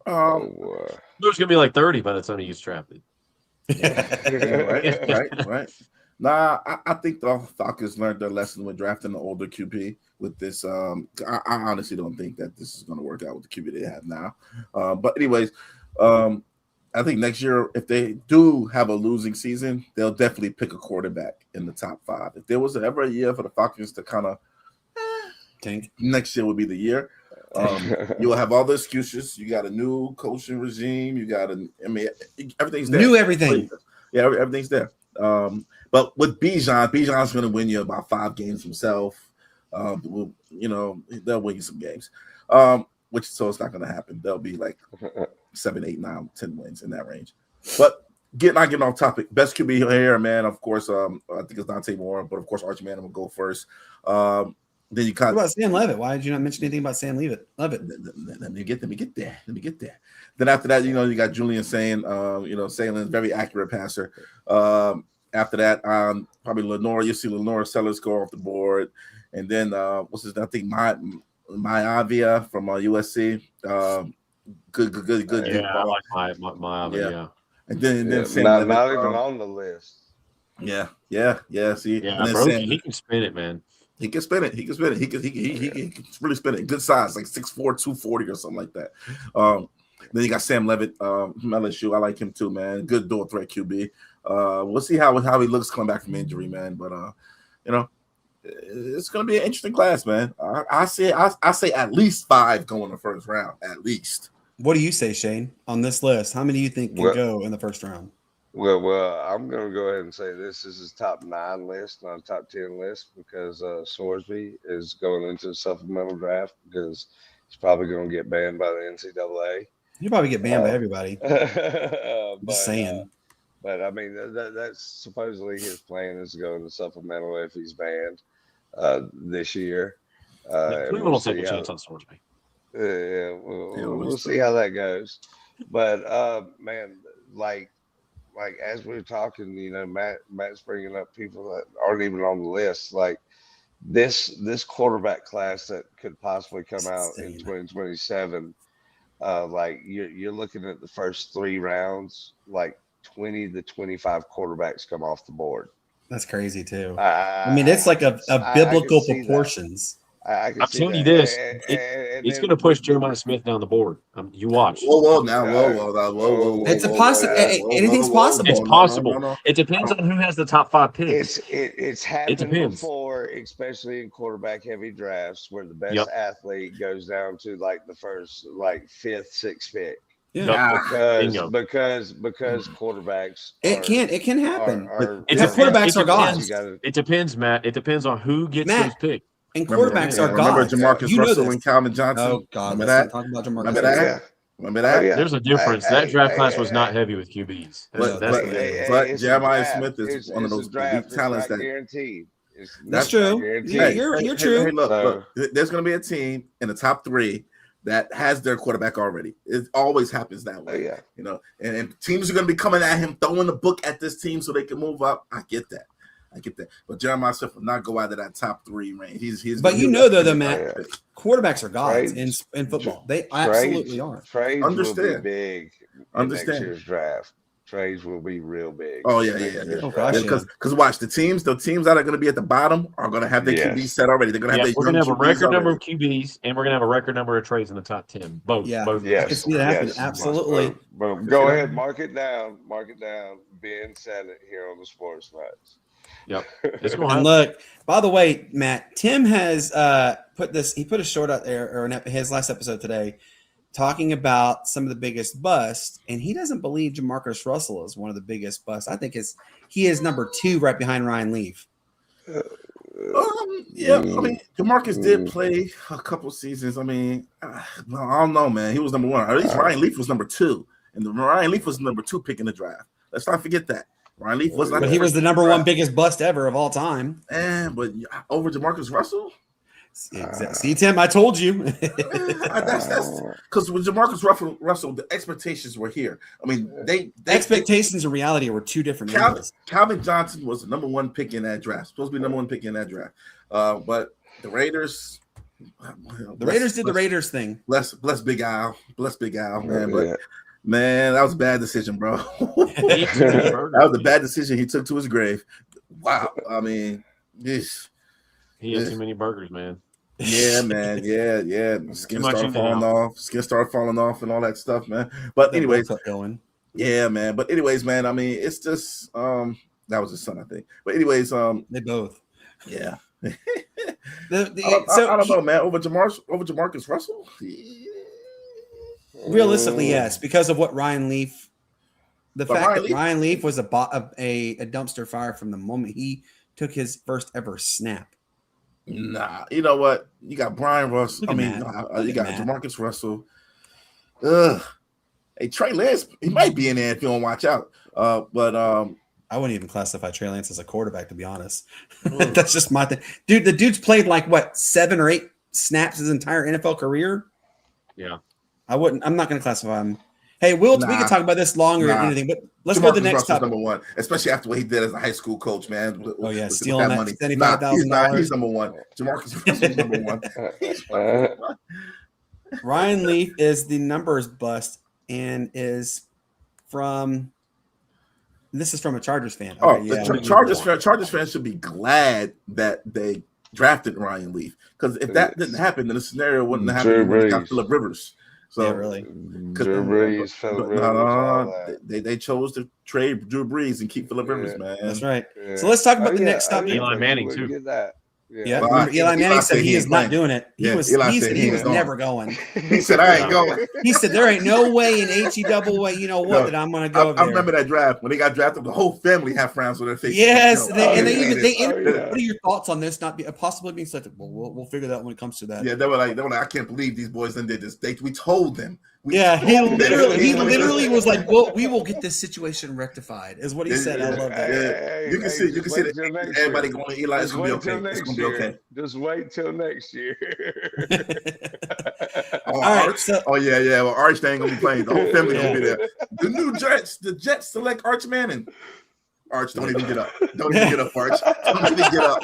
There's going to be like 30 by the time he gets drafted. Right. Nah, I think the Falcons learned their lesson with drafting the older QB with this. I honestly don't think that this is going to work out with the QB they have now. But anyways, I think next year, if they do have a losing season, they'll definitely pick a quarterback in the top 5. If there was ever a year for the Falcons to kind of tank, next year would be the year. You'll have all the excuses. You got a new coaching regime. You got everything's there. Everything. Yeah, everything's there. But with Bijan's going to win you about 5 games himself. They'll win you some games. So it's not going to happen. They'll be like 7, 8, 9, 10 wins in that range. But not getting off topic. Best QB here, man. Of course, I think it's Dante Moore, but of course Arch Manning will go first. Then you What cut. about Sam Levitt? Why did you not mention anything about Sam Levitt? Levitt. Let me get there. Then after that, you got Julian saying, Salen's very accurate passer. After that, probably Lenore. You see Lenore Sellers go off the board, and then what's his name? I think my Avia from USC. Good. Yeah, I like my Avia. Yeah. And then Sam not Levitt, even on the list. Yeah. See, Yeah, and then bro, Sam, he can spin it, man. He can spin it. He can really spin it. Good size, like 6'4", 240 or something like that. Then you got Sam Levitt from LSU. I like him too, man. Good dual threat QB. We'll see how he looks coming back from injury, man. But it's gonna be an interesting class, man. I say at least 5 go in the first round, at least. What do you say, Shane, on this list? How many do you think can go in the first round? Well, I'm going to go ahead and say this is his top 9 list, not a top 10 list, because Sorsby is going into the supplemental draft because he's probably going to get banned by the NCAA. He'll probably get banned by everybody. Just saying. But I mean, that's supposedly his plan is to go into supplemental if he's banned this year. Cleveland will take a chance on Sorsby. We'll see how that goes. But man, like as we were talking, Matt's bringing up people that aren't even on the list. Like this quarterback class that could possibly come out in 2027. Like you're looking at the first 3 rounds, like 20 to 25 quarterbacks come off the board. That's crazy too. I mean, it's like a biblical proportions. I'm telling you this, it's going to push Jeremiah Smith down the board. You watch. Whoa. It's a possibility. Anything's possible. It's possible. No. It depends on who has the top 5 picks. It's happened before, especially in quarterback heavy drafts, where the best athlete goes down to like the first, like 5th, 6th pick. Yeah, because quarterbacks. It can happen. Quarterbacks are gods. It depends, Matt. It depends on who gets those picks. And quarterbacks are gods. Remember Jamarcus Russell and Calvin Johnson? Oh, God. Remember that? Remember that? Remember that? Yeah. There's a difference. That draft class was not heavy with QBs. But Jeremiah Smith is one of those elite talents that guaranteed. That's true. You're true. Hey, look, there's going to be a team in the top 3 that has their quarterback already. It always happens that way. And teams are going to be coming at him, throwing the book at this team so they can move up. I get that. But Jeremiah Smith will not go out of that top 3 range. He's but though, Matt, quarterbacks are gods in football. They absolutely are. Trades Understand. will be big in next year's draft. Trades will be real big. Oh yeah. Because watch, the teams that are going to be at the bottom are going to have their QBs set already. They're going to have we're going to have a record number of QBs, and we're going to have a record number of trades in the top 10. Both. I can see that happen. Absolutely. Go ahead, mark it down. Ben said it here on the Sportz Nutz. Yep. It's going and look, by the way, Matt, Tim has put a short out there, or his last episode today, talking about some of the biggest busts, and he doesn't believe Jamarcus Russell is one of the biggest busts. I think he is number 2 right behind Ryan Leaf. I mean, Jamarcus did play a couple seasons. I mean, I don't know, man. He was number 1. At least Ryan Leaf was number 2, and Ryan Leaf was number 2 pick in the draft. Let's not forget that. Ryan Leaf was not. But he was the number 1 biggest bust ever of all time. But over Jamarcus Russell. See, Tim, I told you. That's because with Jamarcus Russell, the expectations were here. I mean, they expectations and reality were 2 different levels. Calvin Johnson was the number 1 pick in that draft. Supposed to be number 1 pick in that draft. But the Raiders. The Raiders did the Raiders thing. Bless Big Al, man. But man, that was a bad decision, bro. That was a bad decision he took to his grave. Wow. I mean, he had too many burgers, man. Yeah, man. Yeah. Skin started falling off and all that stuff, man. But anyways, yeah, man. But anyways, man, I mean, it's just that was his son, I think. But anyways, they both. Yeah. I don't know, man. Over Jamarcus Russell? Realistically, yes, because of what Ryan Leaf. Ryan Leaf was a dumpster fire from the moment he took his first ever snap. Nah, you know what? You got Brian Russell. You got Jamarcus Russell. Hey, Trey Lance, he might be in there if you don't watch out. But I wouldn't even classify Trey Lance as a quarterback, to be honest. Mm. That's just my thing. Dude, the dude's played like what, 7 or 8 snaps his entire NFL career. Yeah. I'm not going to classify him. Hey, Wilt, we Nah. can talk about this longer and Nah. anything, but let's go to the Jamarcus next Russell's topic. number one, especially after what he did as a high school coach, man. Oh, yeah, with stealing that money. $75,000. Nah, he's number one. Jamarcus Russell's number one. Ryan Leaf is the numbers bust and is from – this is from a Chargers fan. Okay, the Chargers fans should be glad that they drafted Ryan Leaf, because if that didn't happen, then the scenario wouldn't have happened when they got Phillip Rivers. So yeah, really. Drew Brees, Phillip Rivers, all that. They chose to trade Drew Brees and keep Phillip Rivers, man. That's right. Yeah. So let's talk about the next topic. Eli Manning, too. Get that. Yeah, Well, remember, Eli Manning said he is not playing. doing it. Yeah, He Eli said said he he was was never going. He said, I ain't going. He said there ain't no way in HE double way, you know what, that I'm going to go I remember that draft when they got drafted. The whole family had frowns on their faces. Yes, You know, what are your thoughts on this not be possibly being selected? Well, we'll figure that out when it comes to that. Yeah, they were like, I can't believe these boys done did this. We told them. He literally was like, well, we will get this situation rectified, is what he said. I love that. Yeah. You can see that everybody going to Eli. It's gonna be okay. It's gonna be okay. Just wait till next year. All right. So, yeah. Well, Arch ain't gonna be playing. The whole family gonna be there. The Jets select Arch Manning. Arch, don't even get up. Don't even get up, Arch. Don't even get up.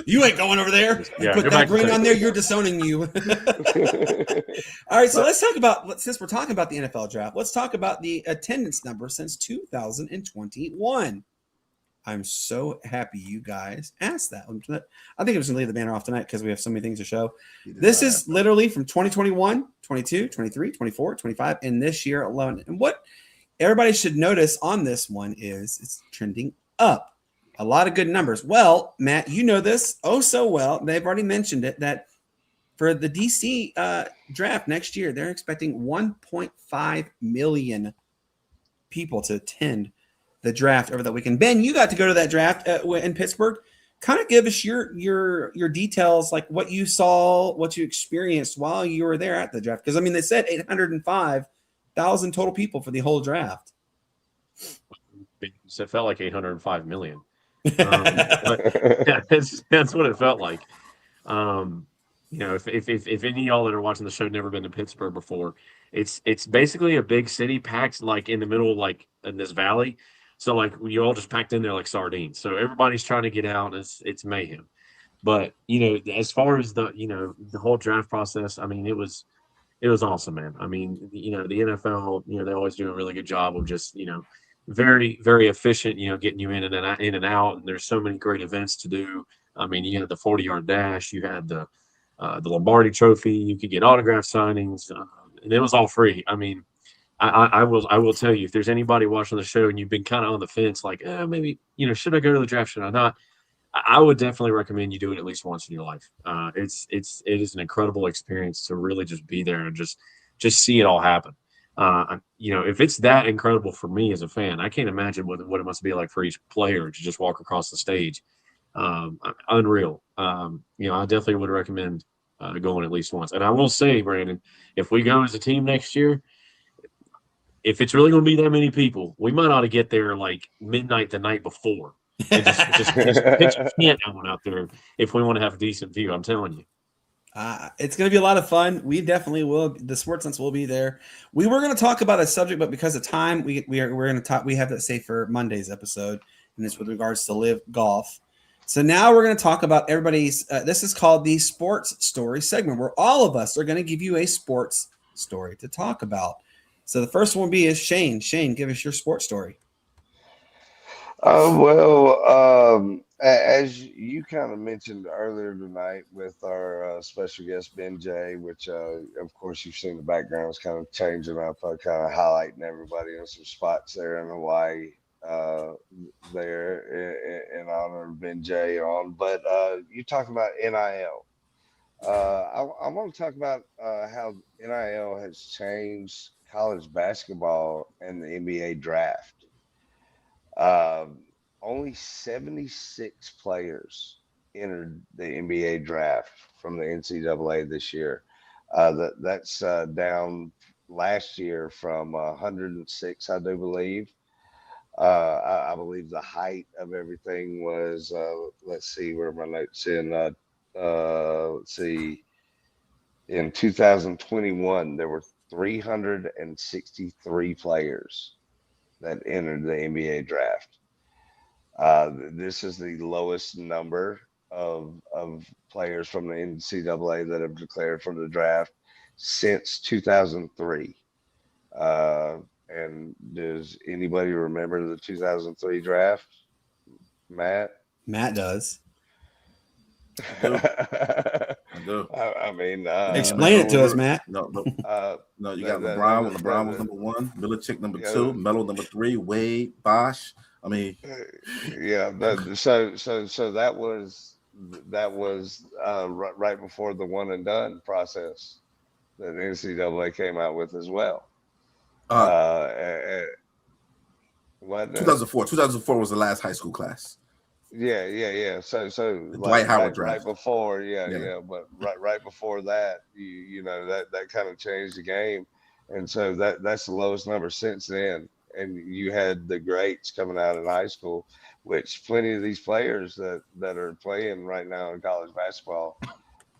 You ain't going over there. You put that green on there, you're disowning you. All right, so let's talk about, since we're talking about the NFL draft, let's talk about the attendance number since 2021. I'm so happy you guys asked that. I think I'm just going to leave the banner off tonight because we have so many things to show. This is literally from 2021, 22, 23, 24, 25, and this year alone. And what everybody should notice on this one is it's trending up. A lot of good numbers. Well, Matt, you know this so well. They've already mentioned it, that for the DC draft next year, they're expecting 1.5 million people to attend the draft over that weekend. Ben, you got to go to that draft in Pittsburgh. Kind of give us your details, like what you saw, what you experienced while you were there at the draft. Because, I mean, they said 805,000 total people for the whole draft. It felt like 805 million. That's what it felt like. If any of y'all that are watching the show never been to Pittsburgh before, it's basically a big city packed like in the middle, like in this valley. So like you all just packed in there like sardines. So everybody's trying to get out. It's mayhem. But as far as the whole draft process, I mean, it was awesome, man. I mean, the NFL, they always do a really good job of just very, very efficient, getting you in and out. And there's so many great events to do. I mean, you had the 40-yard dash, you had the Lombardi Trophy, you could get autograph signings, and it was all free. I mean, I will tell you, if there's anybody watching the show and you've been kind of on the fence, like maybe should I go to the draft, should I not? I would definitely recommend you do it at least once in your life. It is an incredible experience to really just be there and just see it all happen. If it's that incredible for me as a fan, I can't imagine what it must be like for each player to just walk across the stage. Unreal. I definitely would recommend going at least once. And I will say, Brandon, if we go as a team next year, if it's really going to be that many people, we might ought to get there like midnight the night before and just pitch a tent out there if we want to have a decent view. I'm telling you. It's going to be a lot of fun. We definitely will. The Sportz Nutz will be there. We were going to talk about a subject, but because of time, we're going to talk. We have that saved for Monday's episode, and it's with regards to live golf. So now we're going to talk about everybody's. This is called the Sports Story segment, where all of us are going to give you a sports story to talk about. So the first one is Shane. Shane, give us your sports story. As you kind of mentioned earlier tonight with our special guest Ben Jay, which of course you've seen the backgrounds kind of changing up, kind of highlighting everybody in some spots there in Hawaii there in honor of Ben Jay on. But you talk about NIL. I want to talk about how NIL has changed college basketball and the NBA draft. Only 76 players entered the NBA draft from the NCAA this year. That's down last year from 106, I do believe. I believe the height of everything was, let's see where my notes in. Let's see. In 2021, there were 363 players that entered the NBA draft. This is the lowest number of players from the NCAA that have declared for the draft since 2003. And does anybody remember the 2003 draft? Matt? Matt does. I do. I mean, Explain it to us, Matt. No, no, you got that LeBron. was- LeBron was number 1. Milicic number Yeah. 2. Melo number 3. Wade, Bosh. I mean, yeah. So that was right before the one and done process that the NCAA came out with as well. What? 2004. 2004 was the last high school class. Yeah. So Dwight Howard right draft. before, Yeah. but right before that, you know that kind of changed the game, and so that's the lowest number since then. And you had the greats coming out in high school, which plenty of these players that are playing right now in college basketball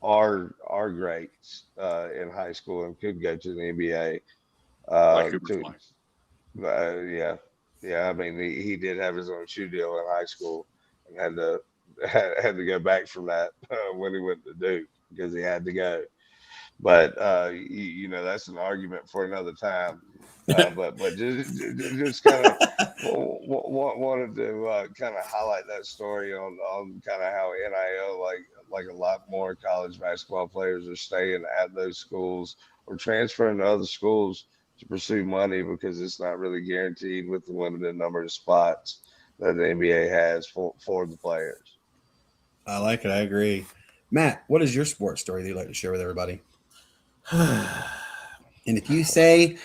are greats in high school and could go to the NBA. Like Cooper Flies. Yeah. I mean, he did have his own shoe deal in high school and had to go back from that when he went to Duke because he had to go. But you know, that's an argument for another time. But just kind of wanted to kind of highlight that story on kind of how NIL, like a lot more college basketball players are staying at those schools or transferring to other schools to pursue money because it's not really guaranteed with the limited number of spots that the NBA has for the players. I like it. I agree. Matt, what is your sports story that you'd like to share with everybody? And if you say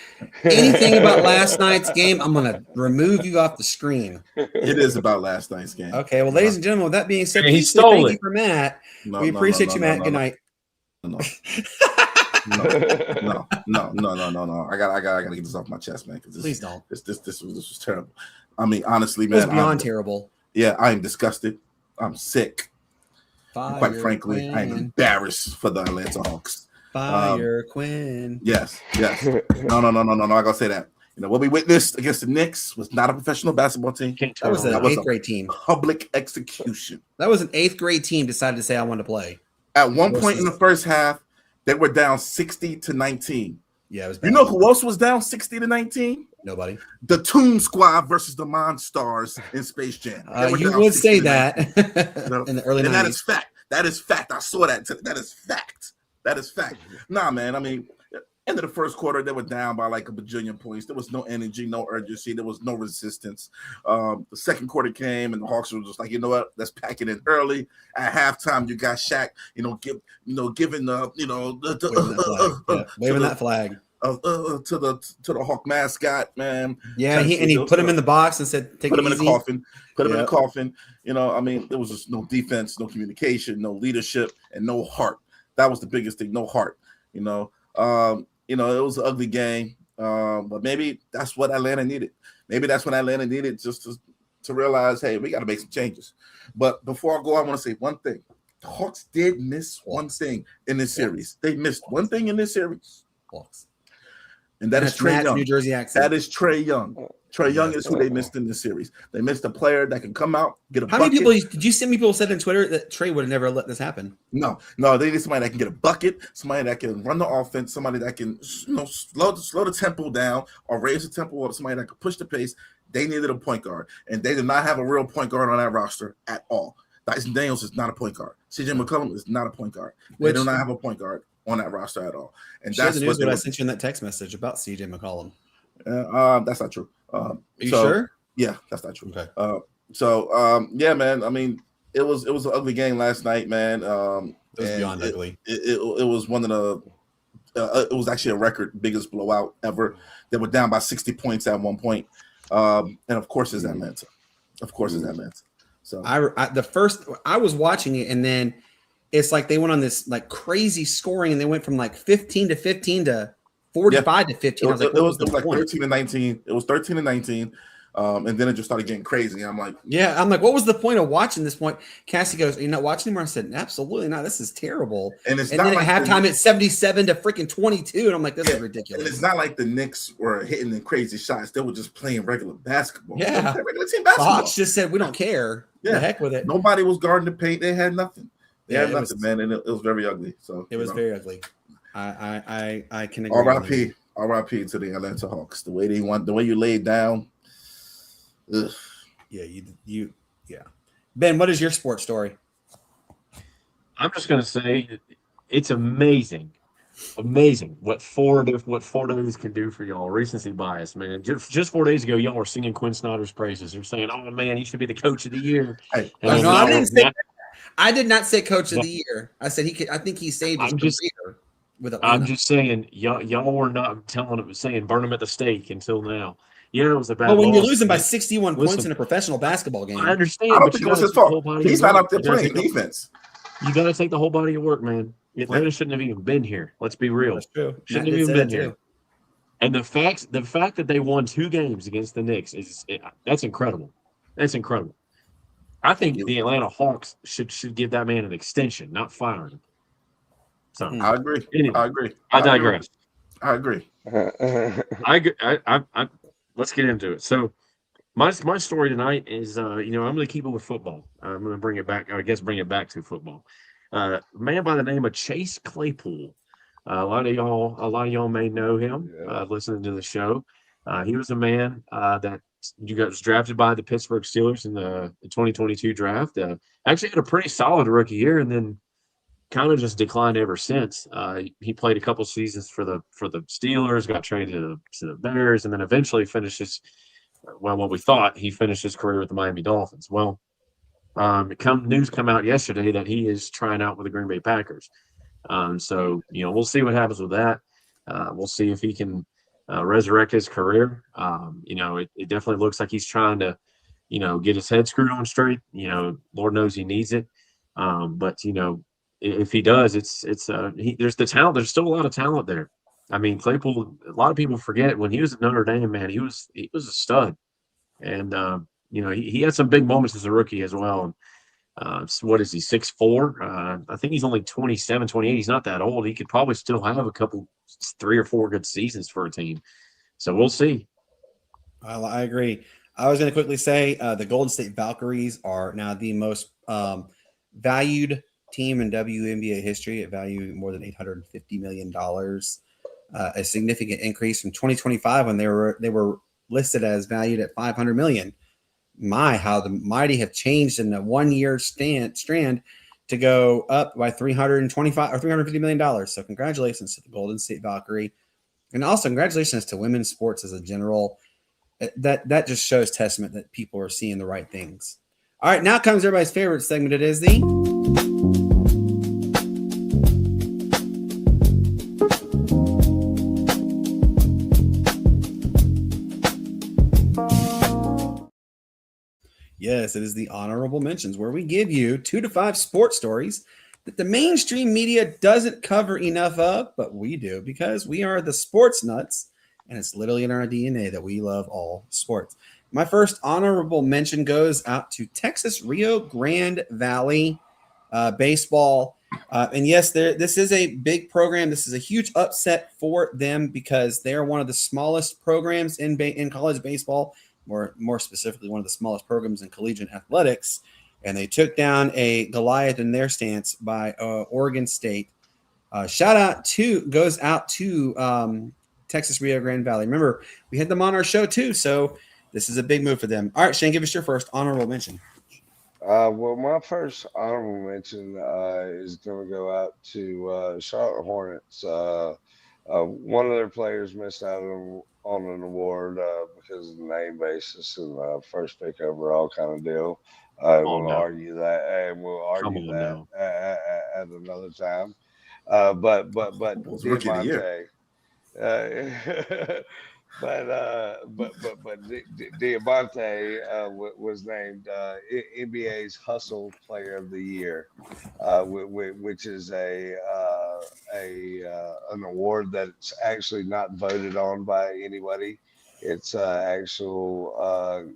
anything about last night's game, I'm going to remove you off the screen. It is about last night's game. Okay. Well, ladies and gentlemen, with that being said, He please say stole thank it. you for Matt. No, We no, appreciate no, you, no, Matt. no, Good no. night. No. I gotta get this off my chest, man. Because Please don't. This was terrible. I mean, honestly, It was man, beyond terrible. yeah, I am disgusted. I'm sick. Quite Fire frankly, I am Quinn. embarrassed for the Atlanta Hawks. Fire Quinn. Yes. No. I gotta say that. You know what we witnessed against the Knicks was not a professional basketball team. That was an That was eighth a- grade team. Public execution. That was an eighth grade team decided to say, I want to play. At one point in the first half, they were down 60-19. Yeah, it was You bad. know who else was down 60-19? Nobody. The Toon Squad versus the Monstars in Space Jam. They were You down would say 60-19. that You know? in the early And 90s. that is fact. That is fact. I saw that. That is fact. That is fact. Nah, man. I mean, end of the first quarter, they were down by like a bajillion points. There was no energy, no urgency. There was no resistance. The second quarter came, and the Hawks were just like, you know what? Let's pack it in early. At halftime, you got Shaq, giving the, Waving that flag. to the Hawk mascot, man. Yeah, and he put him in the box and said, "Take Put it him in easy." the coffin. Put him in the Yep. coffin. You know, I mean, there was just no defense, no communication, no leadership, and no heart. That was the biggest thing. No heart. You know, it was an ugly game. But maybe that's what Atlanta needed. Maybe that's what Atlanta needed, just to realize, hey, we got to make some changes. But before I go, I want to say one thing. The Hawks did miss one thing in this series. They missed one thing in this series, Hawks. and that is That's Trae Matt's Young. New Jersey accent. That is Trae Young. Trae Young is who they missed in this series. They missed a player that can come out, get a How bucket. many people did you see? Many people said on Twitter that Trey would have never let this happen. No, they need somebody that can get a bucket, somebody that can run the offense, somebody that can slow the tempo down or raise the tempo up, somebody that can push the pace. They needed a point guard, and they did not have a real point guard on that roster at all. Dyson Daniels is not a point guard. CJ McCollum is not a point guard. They do not have a point guard on that roster at all. And Share that's the news what what I sent you in that text message about CJ McCollum. that's not true. Are you sure? Yeah, that's not true. Okay. Yeah, man. I mean, it was an ugly game last night, man. It was beyond ugly. It was one of the. It was actually a record biggest blowout ever. They were down by 60 points at one point, and of course it's Atlanta. So I was watching it, and then it's like they went on this like crazy scoring, and they went from like 15 to 15 to 45 to 15. I was like, it was what like point? 13-19. It was 13-19. And then it just started getting crazy. I'm like, yeah, I'm like, what was the point of watching this point? Cassie goes, "You're not watching anymore?" I said, "Absolutely not. This is terrible." and it's And not then like at halftime, it's 77 to freaking 22, and I'm like, "This is and ridiculous." it's not like the Knicks were hitting the crazy shots. They were just playing regular basketball. Yeah. They were playing regular team The basketball. Hawks just said, "We don't care. Yeah. The heck with it." Nobody was guarding the paint. They had nothing. They Yeah, had it nothing, was- man, and it was very ugly. So It was very ugly. I can agree. R.I.P. R.I.P. to the Atlanta Hawks. The way you laid down. Ugh. Yeah, yeah. Ben, what is your sports story? I'm just going to say it's amazing what 4 days can do for y'all. Recency bias, man. Just 4 days ago, y'all were singing Quinn Snyder's praises. They're saying, "Oh man, he should be the coach of the year." Hey, And then No, I y'all didn't were say not- I did not say coach of No. the year. I said he could. I think he saved his I'm just- career with Atlanta. I'm just saying, y'all were not saying burn him at the stake until now. Yeah, it was a bad. But when you're loss, losing by but 61 listen, points in a professional basketball game, I understand. I don't but think you it was gotta his take the whole fault. body He's of not work. up there You gotta playing take the- defense. You got to take the whole body of work, man. Atlanta shouldn't have even been here. Let's be real. that's true. Shouldn't Matt have did even say been that here. too. And the fact that they won 2 games against the Knicks that's incredible. That's incredible. I think the Atlanta Hawks should give that man an extension, not fire him. So I agree. Anyway, I agree. I digress. I agree. I let's get into it. So my story tonight is I'm going to keep it with football. I'm going to bring it back. I guess bring it back to football. A man by the name of Chase Claypool. A lot of y'all may know him. Yeah. Listening to the show, he was a man that was drafted by the Pittsburgh Steelers in the 2022 draft. Actually had a pretty solid rookie year, and then kind of just declined ever since. He played a couple seasons for the Steelers, got traded to the Bears, and then eventually finished what we thought he finished his career with the Miami Dolphins. Well, news come out yesterday that he is trying out with the Green Bay Packers. So we'll see what happens with that. We'll see if he can resurrect his career. It definitely looks like he's trying to get his head screwed on straight. Lord knows he needs it. But if he does, there's the talent. There's still a lot of talent there. I mean, Claypool. A lot of people forget when he was at Notre Dame, man. He was a stud, and he had some big moments as a rookie as well. What is he, 6'4"? I think he's only 27, 28. He's not that old. He could probably still have a couple, 3 or 4 good seasons for a team. So we'll see. I agree. I was going to quickly say the Golden State Valkyries are now the most valued team in WNBA history at value more than $850 million. A significant increase from 2025 when they were listed as valued at $500 million. My, how the mighty have changed in a 1 year strand to go up by $325 or $350 million. So congratulations to the Golden State Valkyrie, and also congratulations to women's sports as a general. That just shows testament that people are seeing the right things. All right, now comes everybody's favorite segment. It is the Yes, it is the honorable mentions where we give you 2 to 5 sports stories that the mainstream media doesn't cover enough of, but we do because we are the Sportz Nuts, and it's literally in our DNA that we love all sports. My first honorable mention goes out to Texas Rio Grande Valley baseball. And yes, this is a big program. This is a huge upset for them because they are one of the smallest programs in college baseball. More specifically, one of the smallest programs in collegiate athletics, and they took down a Goliath in their stance by Oregon State. Shout out goes out to Texas Rio Grande Valley. Remember, we had them on our show too, so this is a big move for them. All right, Shane, give us your first honorable mention. Well, my first honorable mention is going to go out to Charlotte Hornets. One of their players missed out on an award because of the name basis and first pick overall kind of deal. We'll argue that, and we'll argue that at another time. But Rookie of the year. Diamante was named NBA's Hustle Player of the Year, which is an award that's actually not voted on by anybody. It's actual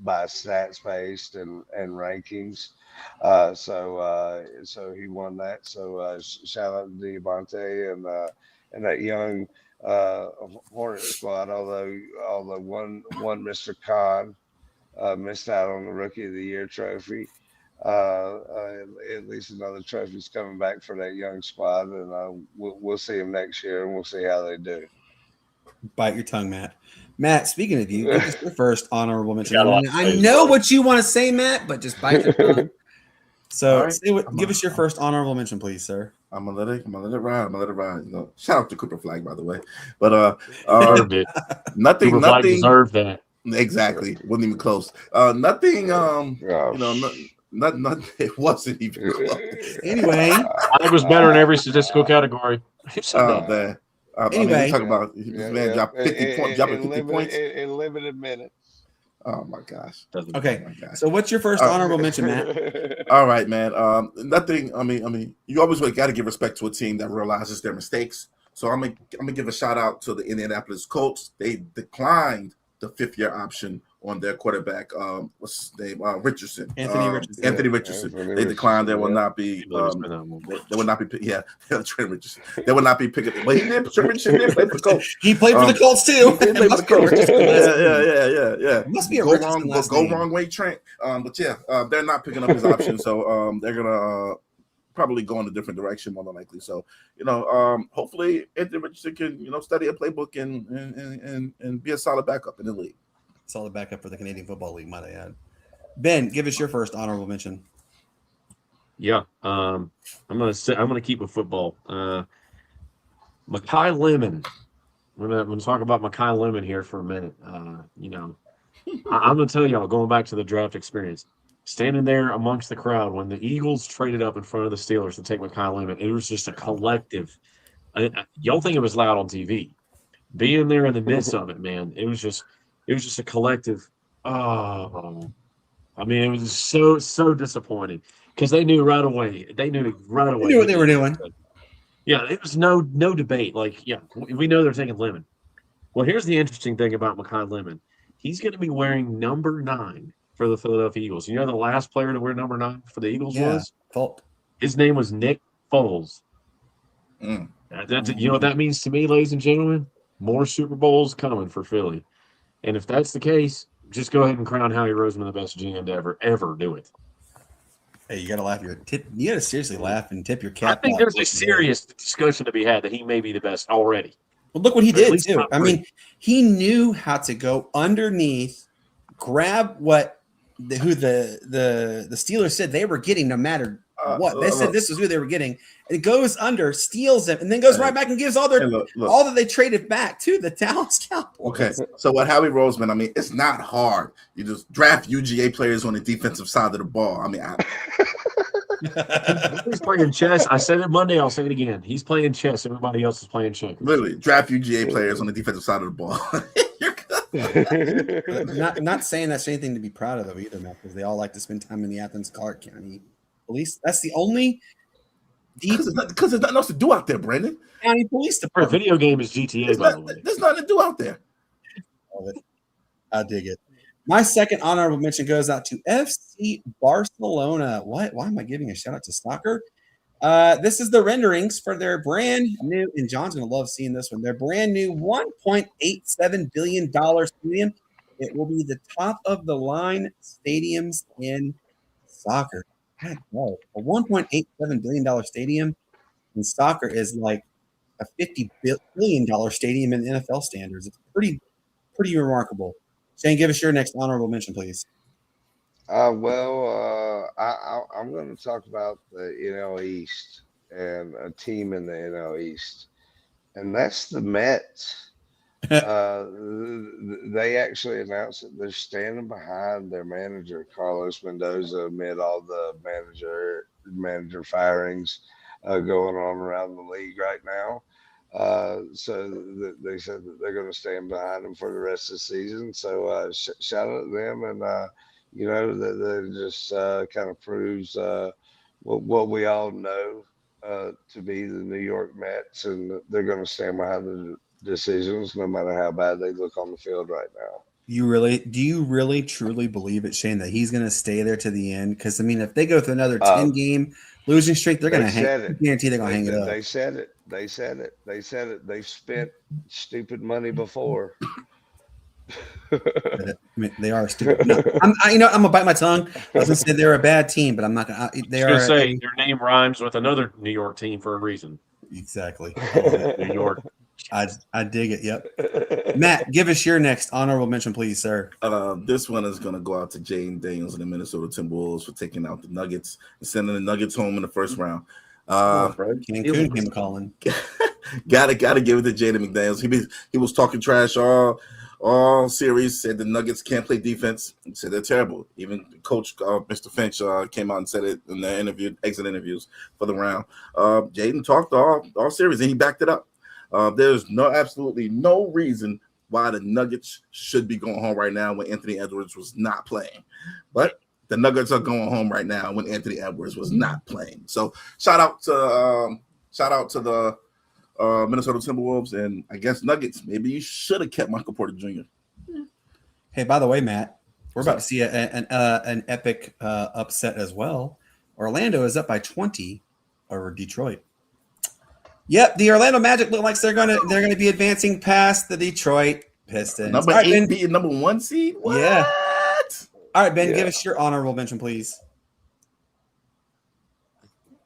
by stats based and rankings. So he won that. So shout out to Diamante and that young Hornet squad. Although one Mr. Khan missed out on the Rookie of the Year trophy. At least another trophy's coming back for that young squad, and we'll see them next year, and we'll see how they do. Bite your tongue, Matt. Matt, speaking of you, give us your first honorable mention. Got a lot to I say, know bro. what you want to say, Matt, but just bite your tongue. So, All right. give us your first honorable mention, please, sir. I'm gonna let it ride. You know, shout out to Cooper Flag, by the way. But Deserved it. nothing. Cooper Flag deserved that. Exactly. Wasn't even close. Nothing. Oh, You know, not. It wasn't even close. Anyway, I think it was better in every statistical category. Who said Oh that? man. Anyway. I mean, we talk about this man dropped 50 points. Dropping 50 points. In limited minutes. Oh my gosh. okay. Oh my gosh. So, what's your first honorable mention, Matt? All right, man. Nothing. I mean, you always got to give respect to a team that realizes their mistakes. So I'm gonna give a shout out to the Indianapolis Colts. They declined the 5th-year option on their quarterback. What's his name? Richardson. Anthony Richardson. Anthony Richardson. Anthony They declined. They will Richardson, not be. They will not be. Yeah. Yeah, Trent Richardson. They will not be picking. But he did. Trent Richardson did play for the Colts. He played for the Colts too. He did play for the Colts. Yeah. Must be a Go Richardson wrong. last Go name. wrong way, Trent. But yeah, they're not picking up his option. So they're gonna probably go in a different direction more than likely. So hopefully Anthony Richardson can study a playbook and be a solid backup in the league. Solid backup for the Canadian Football League, might I add. Ben, give us your first honorable mention. Yeah. I'm gonna keep with football. Makai Lemon. I'm gonna talk about Makai Lemon here for a minute. I'm gonna tell y'all, going back to the draft experience, standing there amongst the crowd when the Eagles traded up in front of the Steelers to take Makai Lemon, it was just a collective. Y'all think it was loud on TV. Being there in the midst of it, man, it was just a collective. Oh, I mean, it was so disappointing because they knew right away. They knew what they were doing. Yeah, it was no debate. Like, yeah, we know they're taking Lemon. Well, here's the interesting thing about Makai Lemon. He's going to be wearing number 9 for the Philadelphia Eagles. You know the last player to wear number 9 for the Eagles was? Folk. His name was Nick Foles. You know what that means to me, ladies and gentlemen? More Super Bowls coming for Philly. And if that's the case, just go ahead and crown Howie Roseman the best GM to ever do it. Hey, you gotta laugh you gotta seriously laugh and tip your cap. I think there's a serious discussion to be had that he may be the best already. Well, look what he Or at did least too. top I mean, he knew how to go underneath, grab what the Steelers said they were getting, no matter what. They said this was who they were getting. It goes under, steals them, and then goes right back and gives all all that they traded back to the Dallas Cowboys. Okay, so what Howie Roseman? I mean, it's not hard. You just draft UGA players on the defensive side of the ball. I mean, He's playing chess. I said it Monday. I'll say it again. He's playing chess. Everybody else is playing checkers. literally draft UGA players on the defensive side of the ball. not saying that's anything to be proud of either, Matt, because they all like to spend time in the Athens Clark County Police. That's the only Because there's nothing else to do out there, Brandon. county police Our department. video game is GTA, by the way. There's nothing to do out there. Love it. I dig it. My second honorable mention goes out to FC Barcelona. Why am I giving a shout out to soccer? This is the renderings for their brand new, and John's going to love seeing this one, their brand new $1.87 billion stadium. It will be the top of the line stadiums in soccer. God, no. A $1.87 billion stadium in soccer is like a $50 billion stadium in NFL standards. It's pretty remarkable. Shane, give us your next honorable mention, please. I'm going to talk about the NL East and a team in the NL East, and that's the Mets. They actually announced that they're standing behind their manager, Carlos Mendoza, amid all the manager firings going on around the league right now. So they said that they're going to stand behind him for the rest of the season. So shout out to them, and that just kind of proves what we all know to be the New York Mets, and they're going to stand behind decisions, no matter how bad they look on the field right now. Do you really truly believe it, Shane, that he's going to stay there to the end? Because I mean, if they go through another 10-game losing streak, they're going to hang. I guarantee they're going to hang it up. They said it. They said it. They said it. They've spent stupid money before. I mean, they are stupid. No, I'm gonna bite my tongue. I was gonna say they're a bad team, but I'm not gonna. They are. Say their name rhymes with another New York team for a reason. Exactly. New York. I dig it. Yep. Matt, give us your next honorable mention, please, sir. This one is going to go out to Jaden Daniels and the Minnesota Timberwolves for taking out the Nuggets and sending the Nuggets home in the first round. Cancun came calling. Gotta give it to Jaden McDaniels. He was talking trash all series. Said the Nuggets can't play defense. He said they're terrible. Even Coach Mr. Finch came out and said it in the exit interviews for the round. Jaden talked all series and he backed it up. There's absolutely no reason why the Nuggets should be going home right now when Anthony Edwards was not playing. But the Nuggets are going home right now when Anthony Edwards was not playing. So shout out to the Minnesota Timberwolves and I guess Nuggets. Maybe you should have kept Michael Porter Jr. Hey, by the way, Matt, we're about to see an epic upset as well. Orlando is up by 20 over Detroit. Yep, the Orlando Magic look like they're gonna be advancing past the Detroit Pistons. Number 8 beating number 1 seed. What? Yeah. All right, Ben, give us your honorable mention, please.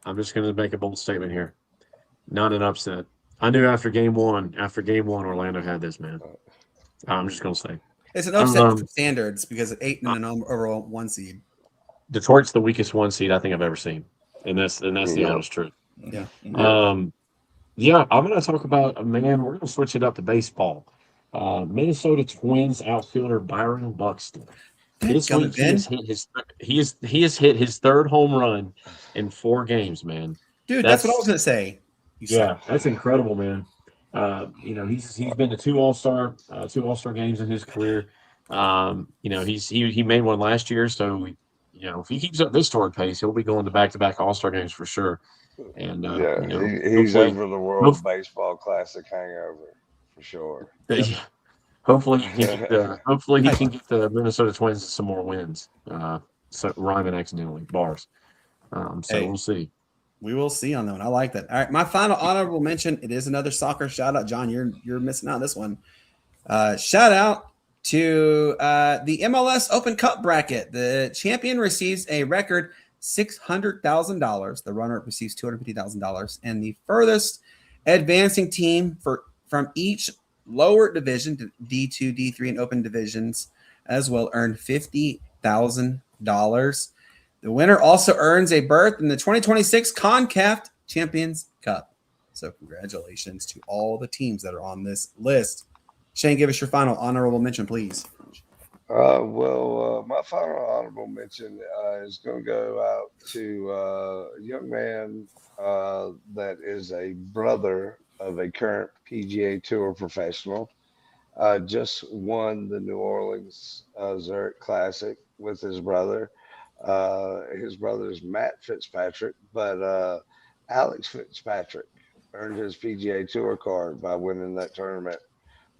I'm just going to make a bold statement here. Not an upset. I knew after game one, Orlando had this, man. I'm just going to say. It's an upset for standards because it's 8 and an overall 1 seed. Detroit's the weakest 1 seed I think I've ever seen. And that's the honest truth. Yeah. Yeah, I'm going to talk about, we're going to switch it up to baseball. Minnesota Twins outfielder Byron Buxton. This week he has hit his third home run in 4 games, man. Dude, that's what I was going to say. That's incredible, man. He's been to 2 All-Star games in his career. He made one last year, so if he keeps up this torrid pace, he'll be going to back-to-back All-Star games for sure. And he's over the World Baseball Classic hangover for sure. Hopefully he can get the Minnesota Twins some more wins. So rhyming accidentally bars. We'll see. We will see on that one. I like that. All right, my final honorable mention. It is another soccer shout out. John, you're missing out on this one. Shout out to the MLS Open Cup bracket. The champion receives a record $600,000. The runner-up receives $250,000, and the furthest advancing team from each lower division, D2, D3, and open divisions as well, earned $50,000. The winner also earns a berth in the 2026 CONCACAF Champions Cup. So congratulations to all the teams that are on this list. Shane, give us your final honorable mention, please. My final honorable mention is going to go out to a young man that is a brother of a current PGA Tour professional. Just won the New Orleans Zurich Classic with his brother. His brother is Matt Fitzpatrick, but Alex Fitzpatrick earned his PGA Tour card by winning that tournament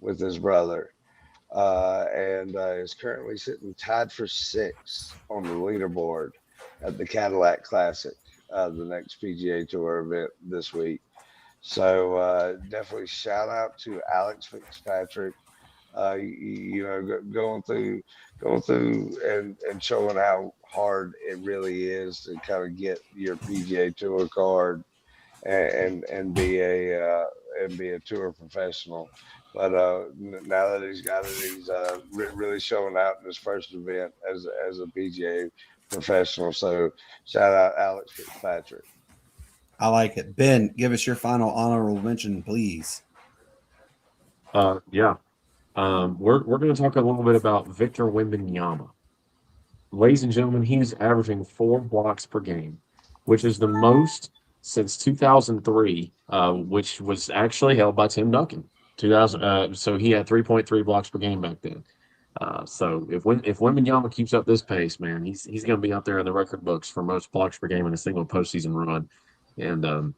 with his brother. And is currently sitting tied for 6th on the leaderboard at the Cadillac Classic, the next PGA Tour event this week. So definitely shout out to Alex Fitzpatrick. Going through and showing how hard it really is to kind of get your PGA Tour card and be a tour professional. But now that he's got it, he's really showing out in his first event as a PGA professional. So shout out Alex Fitzpatrick. I like it. Ben, give us your final honorable mention, please. We're going to talk a little bit about Victor Wembanyama. Ladies and gentlemen, he's averaging 4 blocks per game, which is the most since 2003, which was actually held by Tim Duncan. So he had 3.3 blocks per game back then. So if Wembanyama keeps up this pace, man, he's going to be out there in the record books for most blocks per game in a single postseason run. And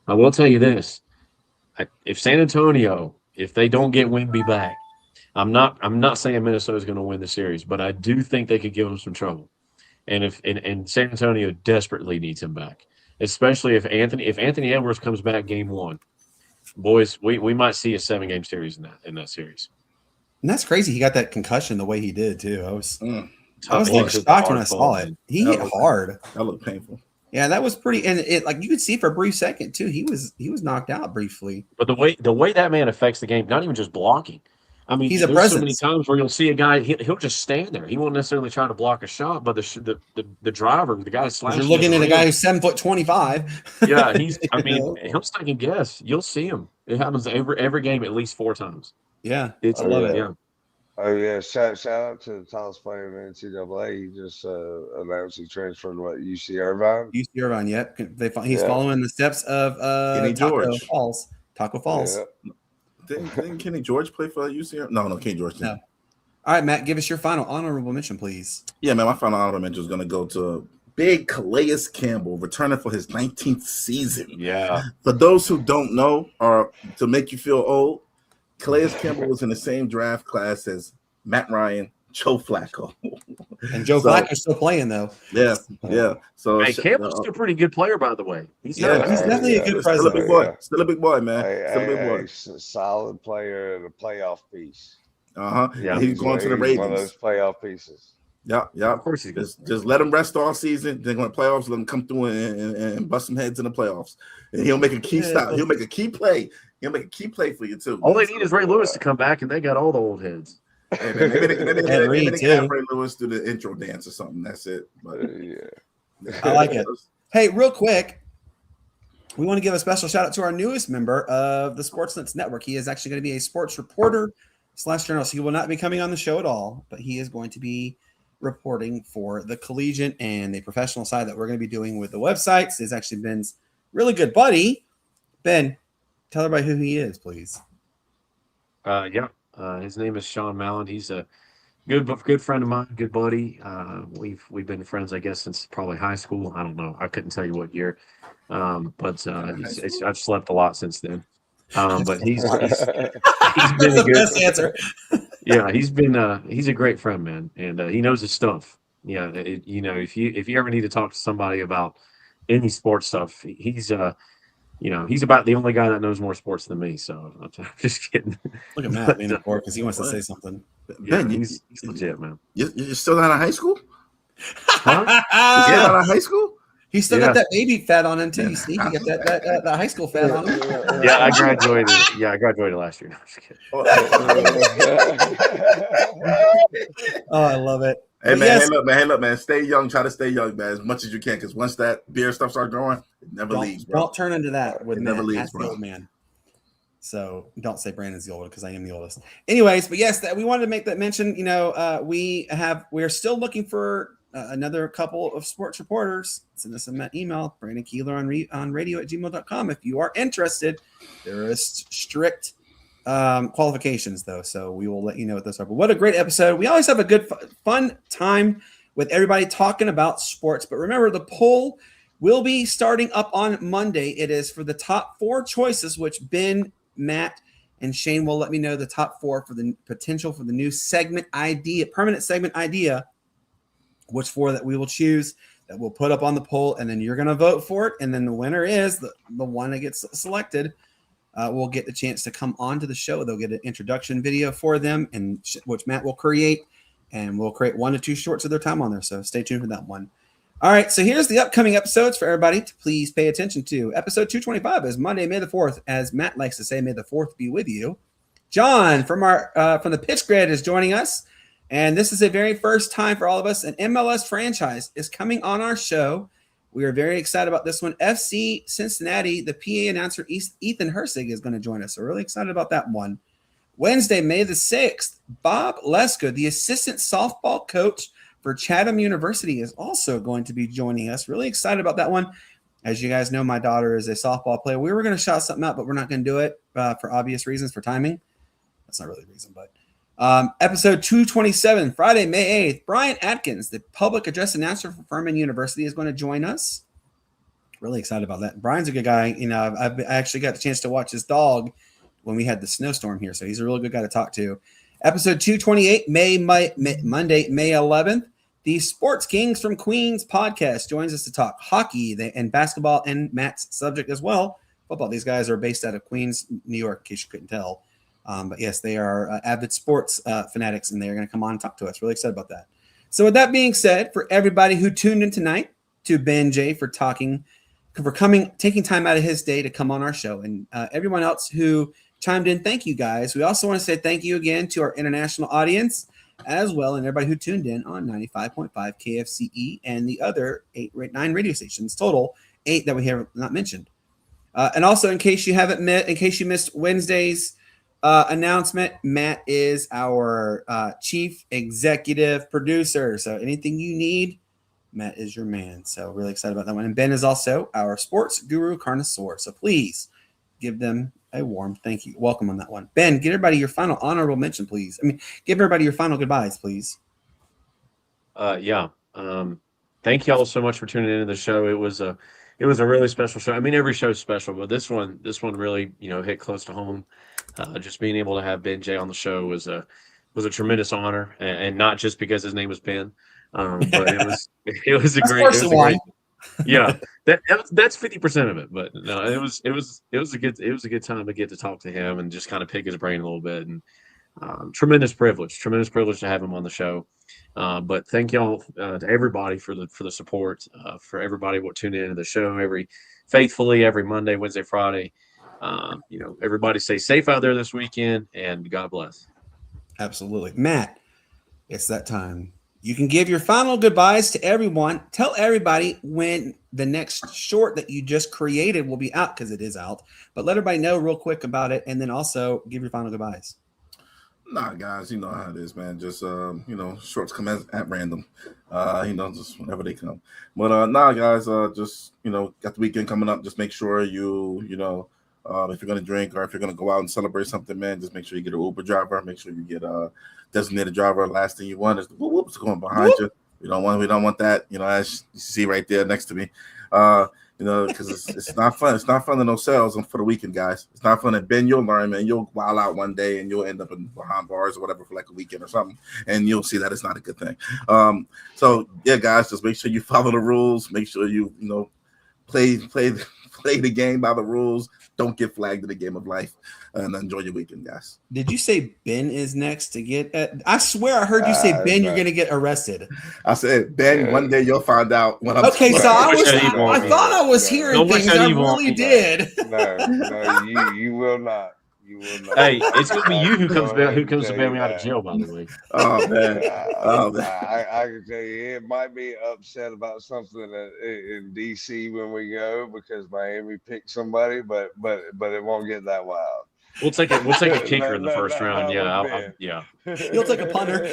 I will tell you this: if San Antonio if they don't get Wemby back, I'm not saying Minnesota's going to win the series, but I do think they could give them some trouble. And and San Antonio desperately needs him back, especially if Anthony Edwards comes back game 1. Boys, we might see a 7-game series in that series. And that's crazy. He got that concussion the way he did too. I was He like took shocked a when I hard saw fall, it. man. He hit hard. That looked painful. Yeah, that was pretty. And it like you could see for a brief second too. He was knocked out briefly. But the way that man affects the game, not even just blocking. I mean, He's a there's so many presence. times where you'll see a guy, he'll just stand there. He won't necessarily try to block a shot, but the driver, the guy slashing. You're looking at a guy who's 7'25". Yeah, he'll second guess. You'll see him. It happens every game at least 4 times. Yeah, It's I love it. Yeah. Oh yeah! Shout out to the tallest player in the NCAA. He just announced he transferred to UC Irvine. UC Irvine. Yep. He's following the steps of Kenny Taco George. Falls. Taco Falls. Yeah. Didn't Kenny George play for UCR? No, Kenny George didn't. No. All right, Matt, give us your final honorable mention, please. Yeah, man, my final honorable mention is going to go to big Calais Campbell, returning for his 19th season. Yeah. For those who don't know, or to make you feel old, Calais Campbell was in the same draft class as Matt Ryan, Joe Flacco. And Joe Flacco's still playing, though. Yeah. So Hey, Campbell's still a pretty good player, by the way. He's definitely a good Still a president. big boy. Still a big boy, man. Still a big boy. He's a solid player and a playoff piece. Yeah. He's going to the He's one of Ravens. those playoff pieces. Yeah. Of course he's good. Just let him rest all season. They're going to playoffs. Let him come through and bust some heads in the playoffs. And he'll make a key stop. He'll make a key play. He'll make a key play for you too. All they need is Ray Lewis to come back, and they got all the old heads. Hey, man, maybe they Reed, can have too. Ray Lewis do the intro dance or something. That's it. But I like it. Hey, real quick, we want to give a special shout out to our newest member of the Sportz Nutz Network. He is actually going to be a sports reporter / journalist. He will not be coming on the show at all, but he is going to be reporting for the collegiate and the professional side that we're going to be doing with the websites. He's actually Ben's really good buddy. Ben, tell everybody who he is, please. His name is Sean Mallon. He's a good friend of mine, good buddy. We've been friends, I guess, since probably high school. I don't know. I couldn't tell you what year. But I've slept a lot since then. But he's been a good Best answer. Yeah, he's a great friend, man, and he knows his stuff. Yeah, if you ever need to talk to somebody about any sports stuff, he's about the only guy that knows more sports than me. So I'm just kidding. Look at Matt being board because he wants to say something. Ben, he's legit, man. You're still out of high school? Huh? You get out of high school? He's still got that baby fat on him too. You see, he got that high school fat on him. Yeah, I graduated. Yeah, I graduated last year. No, I'm just kidding. Oh, I love it. Hey But man, yes, hey look, man. Stay young. Try to stay young, man, as much as you can. Because once that beer stuff starts growing, it never leaves, bro. don't turn into that with It Matt. never leaves, That's the bro. old man. So don't say Brandon's the oldest because I am the oldest. Anyways, but yes, that we wanted to make that mention. We're still looking for another couple of sports reporters. Send us an email, Brandon Keeler on radio@gmail.com if you are interested. There is strict qualifications though, so we will let you know what those are. But what a great episode. We always have a good fun time with everybody talking about sports. But remember, the poll will be starting up on Monday. It is for the top 4 choices, which Ben, Matt, and Shane will let me know the top 4 for the potential for the new segment idea, permanent segment idea, which 4 that we will choose that we'll put up on the poll, and then you're going to vote for it. And then the winner is the one that gets selected. Will get the chance to come onto the show. They'll get an introduction video for them, and which Matt will create, and we'll create 1 to 2 shorts of their time on there. So stay tuned for that one. All right, so here's the upcoming episodes for everybody to please pay attention to. Episode 225 is Monday, May the 4th. As Matt likes to say, May the 4th be with you. John from the Pitch Grid is joining us, and this is the very first time for all of us. An MLS franchise is coming on our show. We are very excited about this one. FC Cincinnati, the PA announcer Ethan Hersig is going to join us. So really excited about that one. Wednesday, May the 6th, Bob Lesko, the assistant softball coach for Chatham University, is also going to be joining us. Really excited about that one. As you guys know, my daughter is a softball player. We were going to shout something out, but we're not going to do it for obvious reasons, for timing. That's not really the reason, but episode 227, Friday, May 8th, Brian Atkins, the public address announcer for Furman University, is going to join us. Really excited about that. Brian's a good guy. I actually got the chance to watch his dog when we had the snowstorm here. So he's a really good guy to talk to. Episode 228, Monday, May 11th. The Sports Kings from Queens podcast joins us to talk hockey and basketball and Matt's subject as well. Football. These guys are based out of Queens, New York, in case you couldn't tell. But yes, they are avid sports fanatics, and they're going to come on and talk to us. Really excited about that. So with that being said, for everybody who tuned in tonight, to Ben J for taking time out of his day to come on our show, and everyone else who chimed in, thank you guys. We also want to say thank you again to our international audience as well, and everybody who tuned in on 95.5 KFCE and the other 9 radio stations, total 8 that we have not mentioned. And also, in case you missed Wednesday's announcement, Matt is our chief executive producer. So anything you need, Matt is your man. So really excited about that one. And Ben is also our sports guru connoisseur. So please give them a warm thank you. Welcome on that one. Ben, give everybody your final honorable mention, please. Give everybody your final goodbyes, please. Thank you all so much for tuning into the show. It was a really special show. Every show is special, but this one really, hit close to home. Just being able to have Ben J on the show was a tremendous honor, and not just because his name was Ben, but it was a great. Yeah, that's 50% of it, but no, it was a good time to get to talk to him and just kind of pick his brain a little bit, and tremendous privilege to have him on the show. But thank y'all to everybody for the support, for everybody what tuned into the show faithfully every Monday, Wednesday, Friday. Everybody stay safe out there this weekend, and God bless. Absolutely. Matt, it's that time. You can give your final goodbyes to everyone. Tell everybody when the next short that you just created will be out, because it is out. But let everybody know real quick about it, and then also give your final goodbyes. Nah, guys, you know how it is, man. Just shorts come at random. Just whenever they come. But guys, just got the weekend coming up. Just make sure if you're gonna drink or if you're gonna go out and celebrate something, man, just make sure you get an Uber driver. Make sure you get a designated driver. Last thing you want is the whoops going behind you. We don't want that. As you see right there next to me. Because it's not fun. It's not fun to no sales for the weekend, guys. It's not fun. And Ben, you'll learn, man. You'll wild out one day and you'll end up behind bars or whatever for like a weekend or something, and you'll see that it's not a good thing. So yeah, guys, just make sure you follow the rules. Make sure you play the game by the rules. Don't get flagged in the game of life, and enjoy your weekend, guys. Did you say Ben is next to get? I swear I heard you say Ben. You're gonna get arrested. I said Ben. One day you'll find out when I'm. Okay, so I thought I was hearing things. I really did. No, you will not. You will not. Hey, it's gonna be you who comes to bail me out of jail, by the way. Oh man, I can tell you, it might be upset about something in DC when we go because Miami picked somebody, but it won't get that wild. We'll take a kicker in the first round. Yeah. You'll take a punter.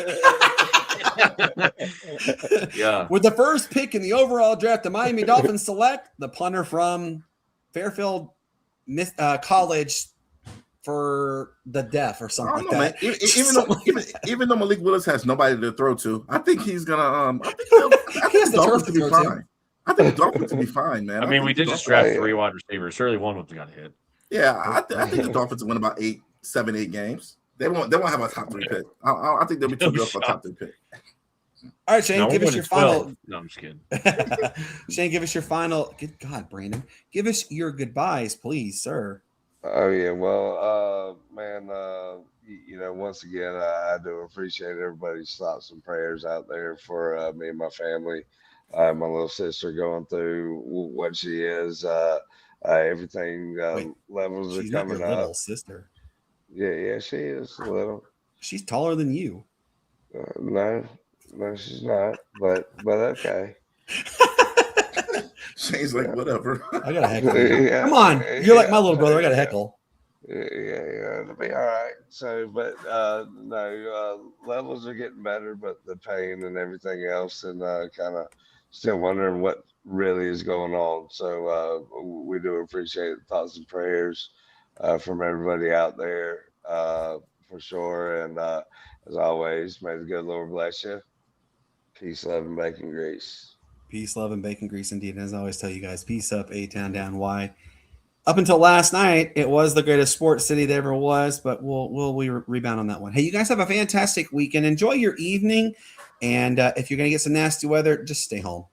Yeah. With the first pick in the overall draft, the Miami Dolphins select the punter from Fairfield College for the deaf or something like that. Even though Malik Willis has nobody to throw to, I think he's gonna. I think the Dolphins will be fine. I think the Dolphins will be fine, man. We did just draft 3 wide receivers. Surely one of them's got a hit. Yeah, I think the Dolphins will win about 7-8 games. They won't have a top 3 pick. I think they'll be too good for a top 3 pick. All right, Shane, give us your final. No, I'm just kidding. Shane, give us your final. Good God, Brandon, give us your goodbyes, please, sir. Oh yeah, well, man, once again, I do appreciate everybody's thoughts and prayers out there for me and my family. My little sister going through what she is. Everything levels are she's not coming your up. Little sister. Yeah, she is little. She's taller than you. No, she's not. But okay. Shane's like, whatever. I got a heckle. Yeah. Come on, you're like my little brother. I got a heckle. Yeah, it'll be all right. So, but levels are getting better, but the pain and everything else, and kind of still wondering what really is going on. So, we do appreciate the thoughts and prayers from everybody out there for sure. And as always, may the good Lord bless you. Peace, love, and bacon grease. Peace, love, and bacon grease indeed. And as I always tell you guys, peace up, A-Town, down, Y. up until last night, it was the greatest sports city there ever was, but we rebound on that one. Hey, you guys have a fantastic weekend. Enjoy your evening. And if you're going to get some nasty weather, just stay home.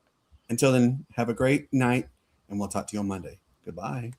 Until then, have a great night, and we'll talk to you on Monday. Goodbye.